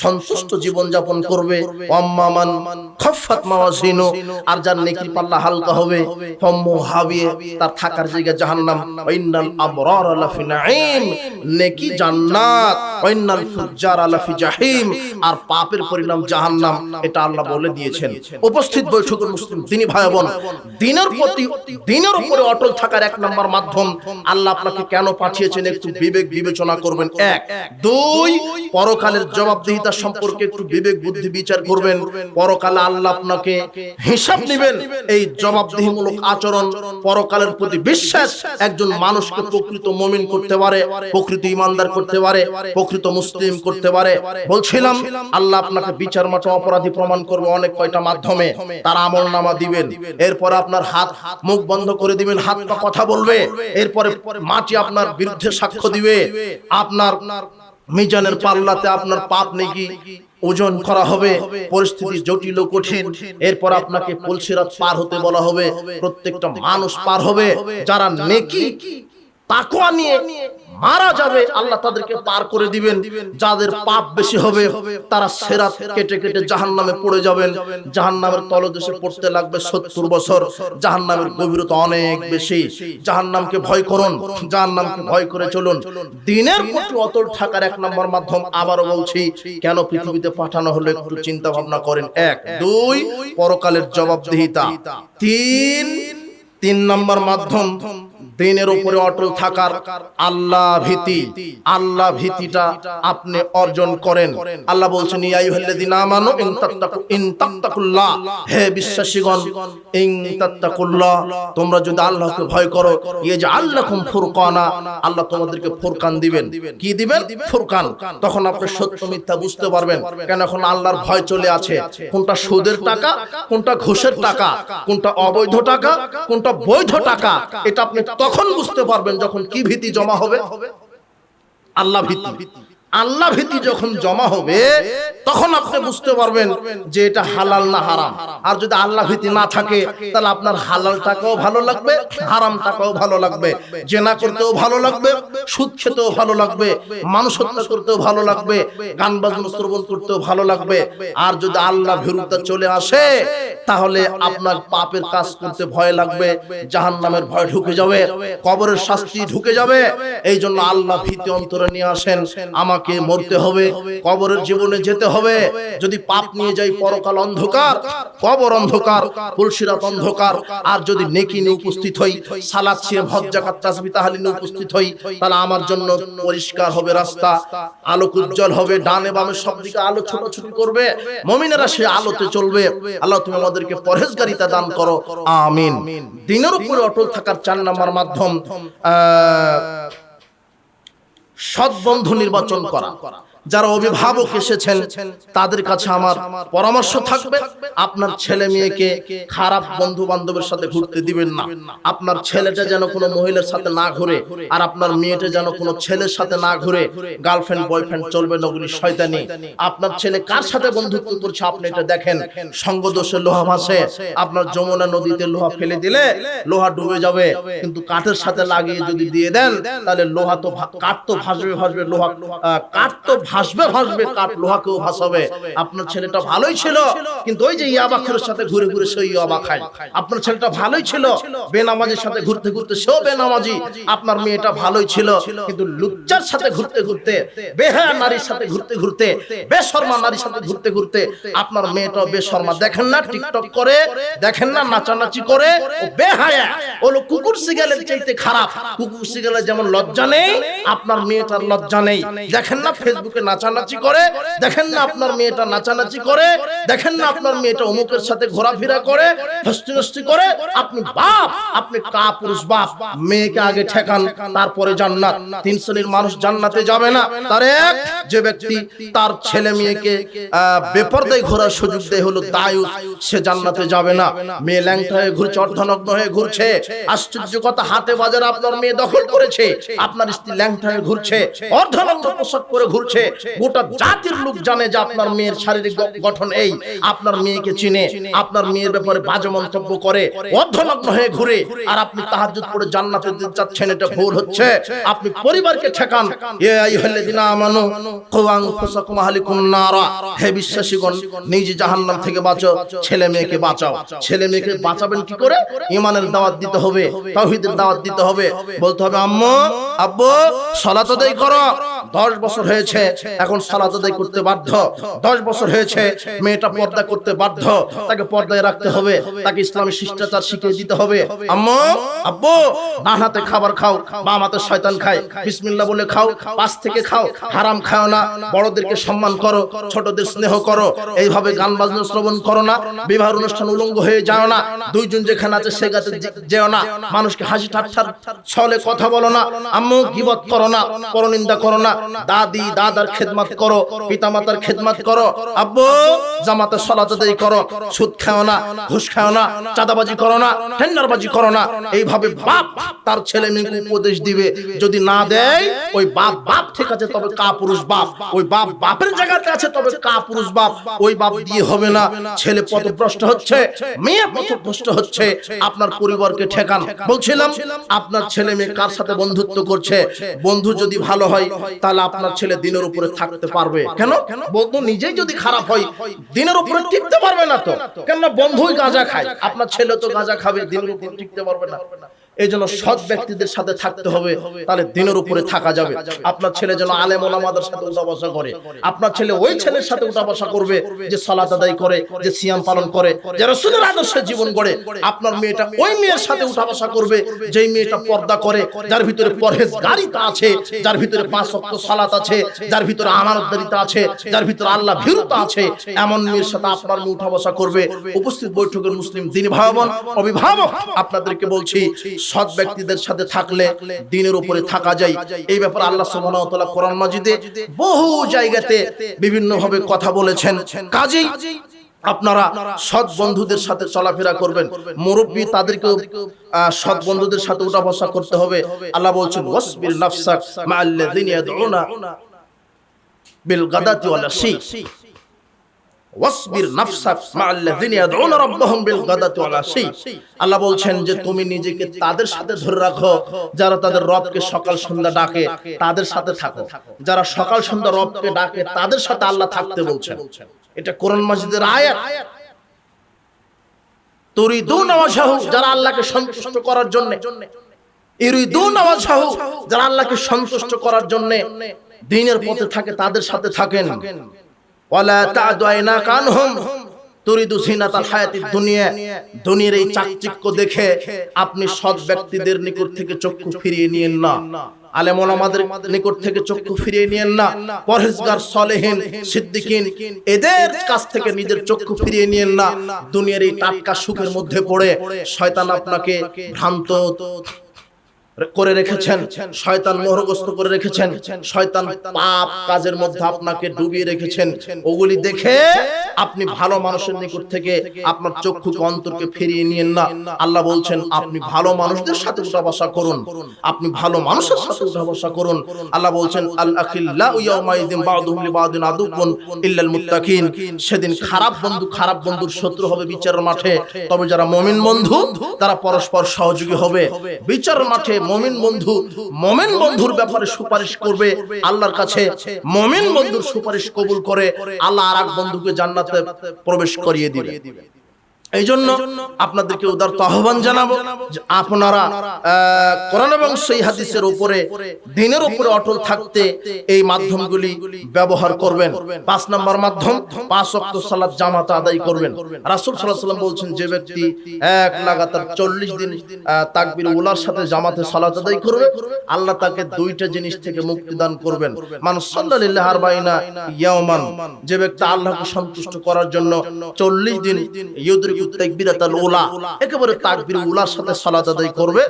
সন্তুষ্ট জীবন যাপন করবে। আম্মামান খাফফাত মাওয়াজিনু, আর যার নেকির পাল্লা হালকা হবে তার থাকার জায়গা জাহান্নাম। ওয়াইন্নাল আবরার লাফি নাঈম, নেকি জান্নাত। ওয়াইন্নাল ফুজ্জার লাফি জাহিম, আর পাপের পরিণাম জাহান্নাম। এটা আল্লাহ বলে দিয়েছেন। উপস্থিত বৈঠকের মুসলিম দিনী ভাই বোন, দিনের প্রতি দিনের উপরে অটল থাকার এক নম্বর মাধ্যম আল্লাহ আপনাকে কেন পাঠিয়েছেন একটু বিবেক বিবেচনা করবেন। এক, দুই, পরকালের জবাবদিহিতা সম্পর্কে একটু বিবেক বুদ্ধি বিচার করবেন। পরকালে আল্লাহ আপনাকে হিসাব নেবেন। এই জবাবদিহিমূলক আচরণ, পরকালের প্রতি বিশ্বাস একজন মানুষকে প্রকৃত মুমিন করতে পারে, প্রকৃত ঈমানদার করতে পারে, প্রকৃত মুসলিম করতে পারে। বলছিলাম আল্লাহ আপনাকে বিচার মাঠে অপরাধী প্রমাণ করবে অনেক কয়টা মাধ্যমে। তার আমলনামা দিবেন, এরপরে আপনার হাত মুখ বন্ধ করে দিবেন, হাত পা কথা বলবে, এরপরে মাটি আপনার বিরুদ্ধে সাক্ষ্য দিবে। আপনার মিজানের পাল্লাতে আপনার পাপ নেকি ওজন করা হবে। পরিস্থিতি জটিল ও কঠিন। এরপর আপনাকে পুলসিরাত পার হতে বলা হবে। প্রত্যেকটা মানুষ পার হবে। যারা নেকি তাকওয়া নিয়ে মারা যাবে আল্লাহ তাদেরকে পার করে দিবেন। যাদের পাপ বেশি হবে তারা সিরাত কেটে কেটে জাহান্নামে পড়ে যাবেন। জাহান্নামের তলদেশে পড়তে লাগবে 70 বছর। জাহান্নামের গভীরতা অনেক বেশি। জাহান্নামকে ভয় করুন, জাহান্নামকে ভয় করে চলুন। দিনের প্রতি অটল থাকার এক নম্বর মাধ্যম, আবারও বলছি, কেন পৃথিবীতে পাঠানো হলো একটু চিন্তা ভাবনা করেন। এক, দুই, পরকালের জবাবদিহিতা। তিন নম্বর মাধ্যম দিনের উপরে অটল থাকার আল্লাহ ভীতি। আল্লাহ ভীতিটা আপনি অর্জন করেন। আল্লাহ বলছেন ইয়া আইয়ুহাল্লাযীনা আমানু ইন তাত্তাকুল্লাহ, হে বিশ্বাসীগণ, ইন তাত্তাকুল্লাহ, তোমরা যদি আল্লাহকে ভয় করো, ইয়াজআল লাকুম ফুরকানা, আল্লাহ তোমাদেরকে ফুরকান দিবেন। কি দিবেন? ফুরকান। তখন আপনি সত্য মিথ্যা বুঝতে পারবেন। কেন এখন আল্লাহর ভয় চলে আছে। কোনটা সুদের টাকা, কোনটা ঘুষের টাকা, কোনটা অবৈধ টাকা, কোনটা বৈধ টাকা, এটা আপনি তখন বুঝতে পারবেন যখন কি ভীতি জমা হবে? আল্লাহ ভীতি। আল্লাহ ভীতি যখন জমা হবে তখন আপনি বুঝতে পারবেন যে এটা হালাল না হারাম। আর যদি আল্লাহ ভীতি না থাকে তাহলে আপনার হালাল টাকাও ভালো লাগবে, হারাম টাকাও ভালো লাগবে, জেনা করতেও ভালো লাগবে, সুদ খেতেও ভালো লাগবে, মানুষ হত্যা করতেও ভালো লাগবে, গান বাজনা শ্রবণ করতেও ভালো লাগবে। আর যদি আল্লাহ ভীরুতা চলে আসে তাহলে আপনার পাপের কাজ করতে ভয় লাগবে, জাহান্নামের ভয় ঢুকে যাবে, কবরের শাস্তি ঢুকে যাবে। এই জন্য আল্লাহ ভীতি অন্তরে নিয়ে আসেন। আমাকে মরতে হবে, কবরের জীবনে যেতে হবে। যদি পাপ নিয়ে যাই পরকাল অন্ধকার, কবর অন্ধকার, পুলসিরাত অন্ধকার। আর যদি নেকি নিয়ে উপস্থিত হই, সালাত সিয়াম হজ যাকাত তাসবিহ তাহলিল নিয়ে উপস্থিত হই, তাহলে আমার জন্য পরিষ্কার হবে রাস্তা, আলোক উজ্জ্বল হবে, ডানে বামে সব দিকে আলো ছোটাছুটি করবে, মুমিনেরা সে আলোতে চলবে। আল্লাহ তুমি আমাদেরকে পরহেজগারিতা দান করো, আমিন। দিনের উপরে অটল থাকার 4 নম্বর মাধ্যম সৎ বন্ধু নির্বাচন করা। যারা অভিভাবক এসেছেন তাদের কাছে আমার পরামর্শ থাকবে, আপনার ছেলে মেয়েকে খারাপ বন্ধু বান্ধবের সাথে ঘুরতে দিবেন না। আপনার ছেলেটা যেন কোনো মহিলার সাথে না ঘুরে, আর আপনার মেয়েটা যেন কোনো ছেলের সাথে না ঘুরে। গার্লফ্রেন্ড বয়ফ্রেন্ড চলবে না, ওগুলি শয়তানি। আপনার ছেলে কার সাথে বন্ধুত্ব করছে আপনি এটা দেখেন। সঙ্গদোষে লোহা ভাসে। আপনার যমুনা নদীতে লোহা ফেলে দিলে লোহা ডুবে যাবে, কিন্তু কাঠের সাথে লাগিয়ে যদি দিয়ে দেন তাহলে লোহা তো কাঠ তো ভাসবে, লোহা কাঠ তো ভাসবে, কাঠ লোহাকেও ভাসাবে। আপনার ছেলেটা ভালোই ছিল, কিন্তু ওই যে ইয়াবাখের সাথে ঘুরে ঘুরে সেই ইয়াবা খায়। আপনার ছেলেটা ভালোই ছিল, বেনামাজির সাথে ঘুরতে ঘুরতে সেও বেনামাজি। আপনার মেয়েটা ভালোই ছিল, কিন্তু লুচ্চার সাথে ঘুরতে ঘুরতে, বেহায়া নারীর সাথে ঘুরতে ঘুরতে, বেশরমা নারীর সাথে ঘুরতে ঘুরতে আপনার মেয়েটাও বেশরমা। দেখেন না টিকটক করে, দেখেন না নাচানাচি করে, ও বেহায়া। ওলো কুকুর শিগালের চাইতে খারাপ। কুকুর শিগালের যেমন লজ্জা নেই, আপনার মেয়েটার লজ্জা নেই। দেখেন না ফেসবুকে নাচানাচি করে, দেখেন না আপনার মেয়েটা নাচানাচি করে, দেখেন না আপনার মেয়েটা অমুকের সাথে ঘোরাফেরা করে, হস্তি করে। আপনি বাপ, আপনি কাপুরুষ বাপ। মেয়েকে আগে ঠেকান, তারপরে জান্নাত। 3 শ্রেণীর মানুষ জান্নাতে যাবে না। তার এক, যে ব্যক্তি তার ছেলে মেয়েকে বেপরদায় ঘোরার সুযোগ দেয় হলো দায়ুস, সে জান্নাতে যাবে না। মেয়ে ল্যাংটা হয়ে ঘুরছে, অর্ধনগ্ন হয়ে ঘুরছে। আশ্চর্য কথা, হাটে বাজারে আপনার মেয়ে দখল করেছে, আপনার স্ত্রী ল্যাংটা ল্যাংটা হয়ে ঘুরছে, অর্ধনগ্ন পোশাক পরে ঘুরছে, গোটা জাতির লোক জানে যে আপনার মেয়ের শারীরিক গঠন এই, আপনার মেয়েকে চিনে, আপনার মেয়ের ব্যাপারে বাজে মন্তব্য করে, অর্ধনগ্ন হয়ে ঘুরে, আর আপনি তাহাজ্জুদ পড়ে জান্নাতে যেতে চাচ্ছেন, এটা ভুল হচ্ছে। আপনি পরিবারকে ঠেকান। ইয়া আইয়ুহাল্লাযিনা আমানু কু আনফুসাকুম আহলিকুম নারা, হে বিশ্বাসীগণ, নিজে জাহান্নাম থেকে বাঁচো, ছেলে মেয়েকে বাঁচাও। ছেলে মেয়েকে বাঁচাবেন কি করে? ঈমানের দাওয়াত দিতে হবে, তাওহীদের দাওয়াত দিতে হবে, বলতে হবে আম্মু আব্বু সালাত আদায় করো। 10 বছর হয়েছে এখন সালাত আদায় করতে বাধ্য, 10 বছর হয়েছে মেয়েটা পর্দা করতে বাধ্য, তাকে পর্দায় রাখতে হবে, তাকে ইসলামী শিষ্টাচার শিখিয়ে দিতে হবে। আম্মু আব্বু ডান হাতে খাবার খাও, বাম হাতে শয়তান খায়, বিসমিল্লাহ বলে খাও, পাশ থেকে খাও, হারাম খাও না, বড়দেরকে সম্মান করো, ছোটদের স্নেহ করো, এইভাবে গান বাজনা শ্রবণ করো না, বিবাহ অনুষ্ঠান উলঙ্গ হয়ে যাও না, দুইজন যেখানে আছে সে গাতে যেও না, মানুষকে হাসি ঠাট্টার ছলে কথা বলো না, আম্মু গীবত করো না, পরনিন্দা করো না, দাদি দাদার খেদমত করো, পিতামাতার খেদমত করো, আব্বু জামাতে সালাত আদায় করো, সুদ খাও না, ঘুষ খাও না, চাঁদাবাজি করো না, টেন্ডারবাজি করো না। এইভাবে বাপ তার ছেলে মেয়েকে উপদেশ দিবে। যদি না দেয়, ওই বাপ বাপ ঠিক আছে, তবে কাপুরুষ বাপ, ওই বাপ বাপের জায়গাতে আছে, তবে কাপুরুষ বাপ, ওই বাপ দিয়ে হবে না। ছেলে পথভ্রষ্ট হচ্ছে, মেয়ে পথভ্রষ্ট হচ্ছে, আপনার পরিবারকে ঠেকান। বলছিলাম আপনার ছেলে মেয়ে কার সাথে বন্ধুত্ব করছে, বন্ধু যদি ভালো হয় তাহলে আপনার ছেলে দিনের উপরে থাকতে পারবে। কেন? বন্ধু নিজেই যদি খারাপ হয় দিনের উপরে টিকতে পারবে না। তো কেন? বন্ধুই গাঁজা খায়, আপনার ছেলে তো গাঁজা খাবে, দিনের উপরে টিকতে পারবে না। এই জন্য সৎ ব্যক্তিদের সাথে থাকতে হবে, তাহলে দিনের উপরে থাকা যাবে। আপনার ছেলে যেন আলেম ওলামাদের সাথে উঠা বসা করে, আপনার ছেলে ওই ছেলের সাথে উঠা বসা করবে যে সালাত আদায় করে, যে সিয়াম পালন করে, যে রাসূলের আদর্শে জীবন গড়ে। আপনার মেয়েটা ওই মেয়ের সাথে উঠা বসা করবে যেই মেয়েটা পর্দা করে, যার ভিতরে পরহেজগারিতা আছে, যার ভিতরে 5 ওয়াক্ত সালাত আছে, যার ভিতরে আমানতদারিতা আছে, যার ভিতরে আল্লাহ ভীরুতা আছে, এমন মেয়ের সাথে আপনার মেয়ে উঠা বসা করবে। উপস্থিত বৈঠকের মুসলিম দ্বীন ভাই বোন, অভিভাবক, আপনাদেরকে বলছি, সৎ ব্যক্তিদের সাথে থাকলে দিনের উপরে থাকা যায়। এই ব্যাপারে আল্লাহ সুবহানাহু ওয়া তাআলা কোরআন মাজিদে বহু জায়গাতে বিভিন্ন ভাবে কথা বলেছেন। কাজেই আপনারা সৎ বন্ধুদের সাথে চলাফেরা করবেন, মুরব্বী তাদেরকে সৎ বন্ধুদের সাথে উঠা বসা করতে হবে। আল্লাহ বলছেন ওয়াসবির নাফসাক মাআল্লাযিনা ইয়াদউনা বিল গাদাতি ওয়াল আশি, ওয়াসবির নাফসাক মাআল্লাযিনা ইয়াদউনা রাব্বাহুম বিল গাদাতি ওয়াল আশি। আল্লাহ বলছেন যে তুমি নিজেকে তাদের সাথে ধরে রাখো যারা তাদের রবকে সকাল সন্ধ্যা ডাকে, তাদের সাথে থাকো। যারা সকাল সন্ধ্যা রবকে ডাকে তাদের সাথে আল্লাহ থাকতে বলছেন। এটা কোরআন মাজিদের আয়াত। তুরিদুনা ওয়াজহাহু, যারা আল্লাহকে সন্তুষ্ট করার জন্য, ইরিদুনা ওয়াজহাহু, যারা আল্লাহকে সন্তুষ্ট করার জন্য দ্বীনের পথে থাকে, তাদের সাথে থাকেন। ওয়ালা তা'দু আইনাকা আনহুম তুরিদু জিনাতাল হায়াতিদ দুনিয়া, দুনিয়ার এই চাকচিক্য দেখে আপনি সৎ ব্যক্তিদের নিকট থেকে চক্ষু ফিরিয়ে নিয়েন না, আলেম ওলামাদের নিকট থেকে চক্ষু ফিরিয়ে নিয়েন না, পরহেজগার সালেহিন সিদ্দিকিন এদের কাছ থেকে নিজের চক্ষু ফিরিয়ে নিয়েন না। দুনিয়ার এই টাটকা সুখের মধ্যে পড়ে শয়তান আপনাকে ভ্রান্ত করে রেখেছেন, শয়তান মোহগ্রস্ত করে রেখেছেন, শয়তান পাপ কাজের মধ্যে আপনাকে ডুবিয়ে রেখেছেন। ওগুলি দেখে আপনি ভালো মানুষের নিকট থেকে আপনার চক্ষুকে অন্তরকে ফিরিয়ে নিয়েন না। আল্লাহ বলছেন আপনি ভালো মানুষদের সাথে উঠা বসা করুন, আপনি ভালো মানুষের সাথে উঠা বসা করুন। আল্লাহ বলছেন আল আখিল্লাউ ইয়াউমাইযিন বা'দুহুম লিবা'দিন আদুওয়ান ইল্লাল মুত্তাকিন, সেদিন খারাপ বন্ধু খারাপ বন্ধুর শত্রু হবে বিচারের মাঠে, তবে যারা মুমিন বন্ধু তারা পরস্পর সহযোগী হবে। বিচারের মাঠে মুমিন বন্ধু মুমিন বন্ধুর ব্যাপারে সুপারিশ করবে আল্লাহর কাছে, মুমিন বন্ধুর সুপারিশ কবুল করে আল্লাহ আরেক বন্ধুকে জান্নাতে প্রবেশ করিয়ে দিবে। এই জন্য আপনাদেরকে উদারত আহ্বান জানাবো যে আপনারা কোরআন এবং সহিহ হাদিসের উপরে, দ্বীনের উপরে অটল থাকতে এই মাধ্যমগুলি ব্যবহার করবেন। 5 নম্বর মাধ্যম 5 ওয়াক্ত সালাত জামাতে আদায় করবেন। রাসূল সাল্লাল্লাহু আলাইহি ওয়াসাল্লাম বলছেন যে ব্যক্তি এক লাগাতার 40 দিন তাকবীর উলার সাথে জামাতে সালাত আদায় করবে, আল্লাহ তাকে দুইটা জিনিস থেকে মুক্তি দান করবেন। মান সাল্লাল্লাহু আরবাইনা ইয়াওমান, যে ব্যক্তি আল্লাহকে সন্তুষ্ট করার জন্য 40 দিন ইউদরিকু তাকবীরাতুল উলা, একেবারে তাকবীর উলার সাথে সালাত আদায় করবে,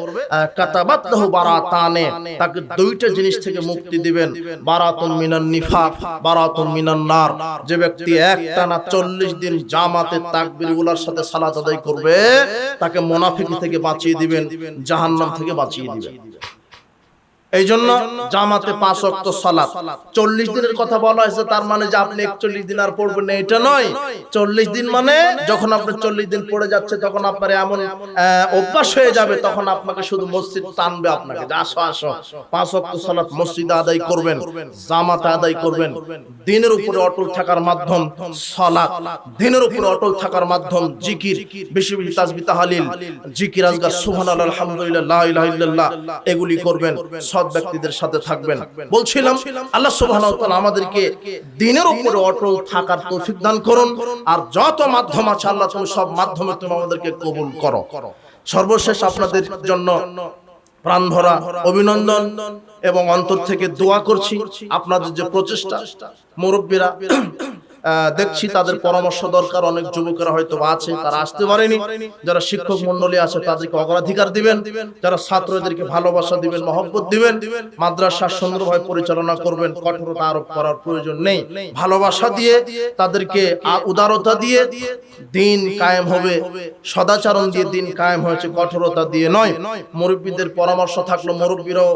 কাতাবাত লাহু বারাতানে, তাকে দুইটা জিনিস থেকে মুক্তি দিবেন। বারাতুন মিনান নিফাক, বারাতুন মিনান নার। যে ব্যক্তি একটানা 40 দিন জামাতে তাকবীর উলার সাথে সালাত আদায় করবে, তাকে মুনাফিকি থেকে বাঁচিয়ে দিবেন, জাহান্নাম থেকে বাঁচিয়ে দিবেন। এই জন্য জামাতে 5 ওয়াক্ত সালাত 40 দিনের কথা বলা হয়েছে, তার মানে যে আপনি 41 দিন আর পড়বেন না এটা নয়। 40 দিন মানে যখন আপনি 40 দিন পড়ে যাচ্ছে তখন আপনার এমন অভ্যাস হয়ে যাবে, তখন আপনাকে শুধু মসজিদ টানবে, আপনাকে যে আসো আসো 5 ওয়াক্ত সালাত মসজিদে আদায় করবেন, জামাতে আদায় করবেন। দিনের উপরে অটল থাকার মাধ্যম সালাত, দিনের উপরে অটল থাকার মাধ্যম জিকির, বেশি বেশি তাসবিহ তাহলিল, জিকির আজকার সুবহানাল্লাহ আলহামদুলিল্লাহ লা ইলাহা ইল্লাল্লাহ এগুলি করবেন, সৎ ব্যক্তিদের সাথে থাকবেন। বলছিলাম আল্লাহ সুবহানাহু ওয়া তাআলা আমাদেরকে দ্বীনের উপরে অটল থাকার তৌফিক দান করুন। আর যত মাধ্যম আছে আল্লাহ তুমি সব মাধ্যমে তুমি আমাদেরকে কবুল করো। সর্বশেষ আপনাদের জন্য প্রাণভরা অভিনন্দন এবং অন্তর থেকে দোয়া করছি। আপনাদের যে প্রচেষ্টা, মুরব্বীরা দেখছি তাদের পরামর্শ দরকার, অনেক যুবকেরা হয়তো আছে তারা আসতে পারেনি, যারা শিক্ষক মন্ডলী আছে তাদেরকে অগ্রাধিকার দিবেন, যারা ছাত্রদেরকে ভালোবাসা দিবেন, মহব্বত দিবেন, মাদ্রাসা সুন্দরভাবে পরিচালনা করবেন, কঠোরতা আরোপ করার প্রয়োজন নেই, ভালোবাসা দিয়ে তাদেরকে উদারতা দিয়ে দিন কায়েম হবে, সদাচরণ দিয়ে দিন কায়েম হয়েছে, কঠোরতা দিয়ে নয়। মুরব্বীদের পরামর্শ থাকলো, মুরব্বীরাও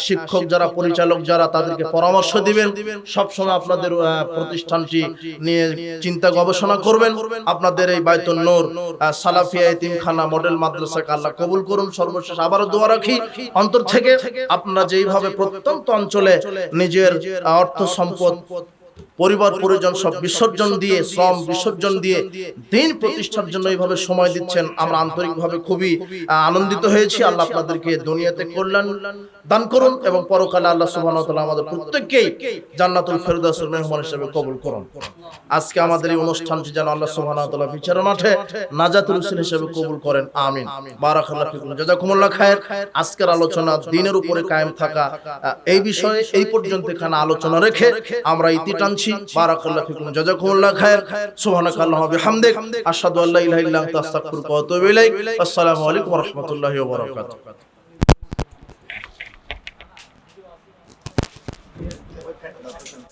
শিক্ষক যারা পরিচালক যারা তাদেরকে পরামর্শ দিবেন, সবসময় আপনাদের প্রতিষ্ঠানটি নিয়ে চিন্তা গবেষণা করবেন। আপনাদের এই বাইতুন নূর সালাফিয়া এতিমখানা মডেল মাদ্রাসাকে আল্লাহ কবুল করুন। সর্বশেষ আবারও দোয়া রাখি অন্তর থেকে, আপনারা যেইভাবে প্রত্যন্ত অঞ্চলে নিজের অর্থ সম্পদ, পরিবার পরিজন সব বিসর্জন দিয়ে, শ্রম বিসর্জন দিয়ে দিন প্রতিষ্ঠার জন্য এইভাবে সময় দিচ্ছেন, আমরা আন্তরিকভাবে খুবই আনন্দিত হয়েছি। আল্লাহ আপনাদেরকে দুনিয়াতে কল্যাণ দান করুন এবং পরকালে আল্লাহ সুবহানাহু ওয়া তাআলা আমাদের প্রত্যেককেই জান্নাতুল ফেরদাউসের মেহমান হিসেবে কবুল করুন। আজকে আমাদের এই অনুষ্ঠানটি যেন আল্লাহ সুবহানাহু ওয়া তাআলা বিচারের মাঠে নাজাতুল রসুল হিসেবে কবুল করেন, আমিন। বারাকাল্লাহু ফিকুম, জাযাকুমুল্লাহ খায়ের। আজকের আলোচনা দ্বীনের উপরে কায়েম থাকা, এই বিষয়ে এই পর্যন্ত এখানে আলোচনা রেখে আমরা ইতি টানছি। বারাকাল্লাহু ফিকুম, জাযাকুমুল্লাহ খায়ের। সুবহানাকাল্লাহু ওয়া বিহামদিক, আশহাদু আল্লা ইলাহা ইল্লা আনতা, আস্তাগফিরুকা ওয়া আতুবু ইলাইক। আসসালামু আলাইকুম ওয়া রাহমাতুল্লাহি ওয়া বারাকাতুহু।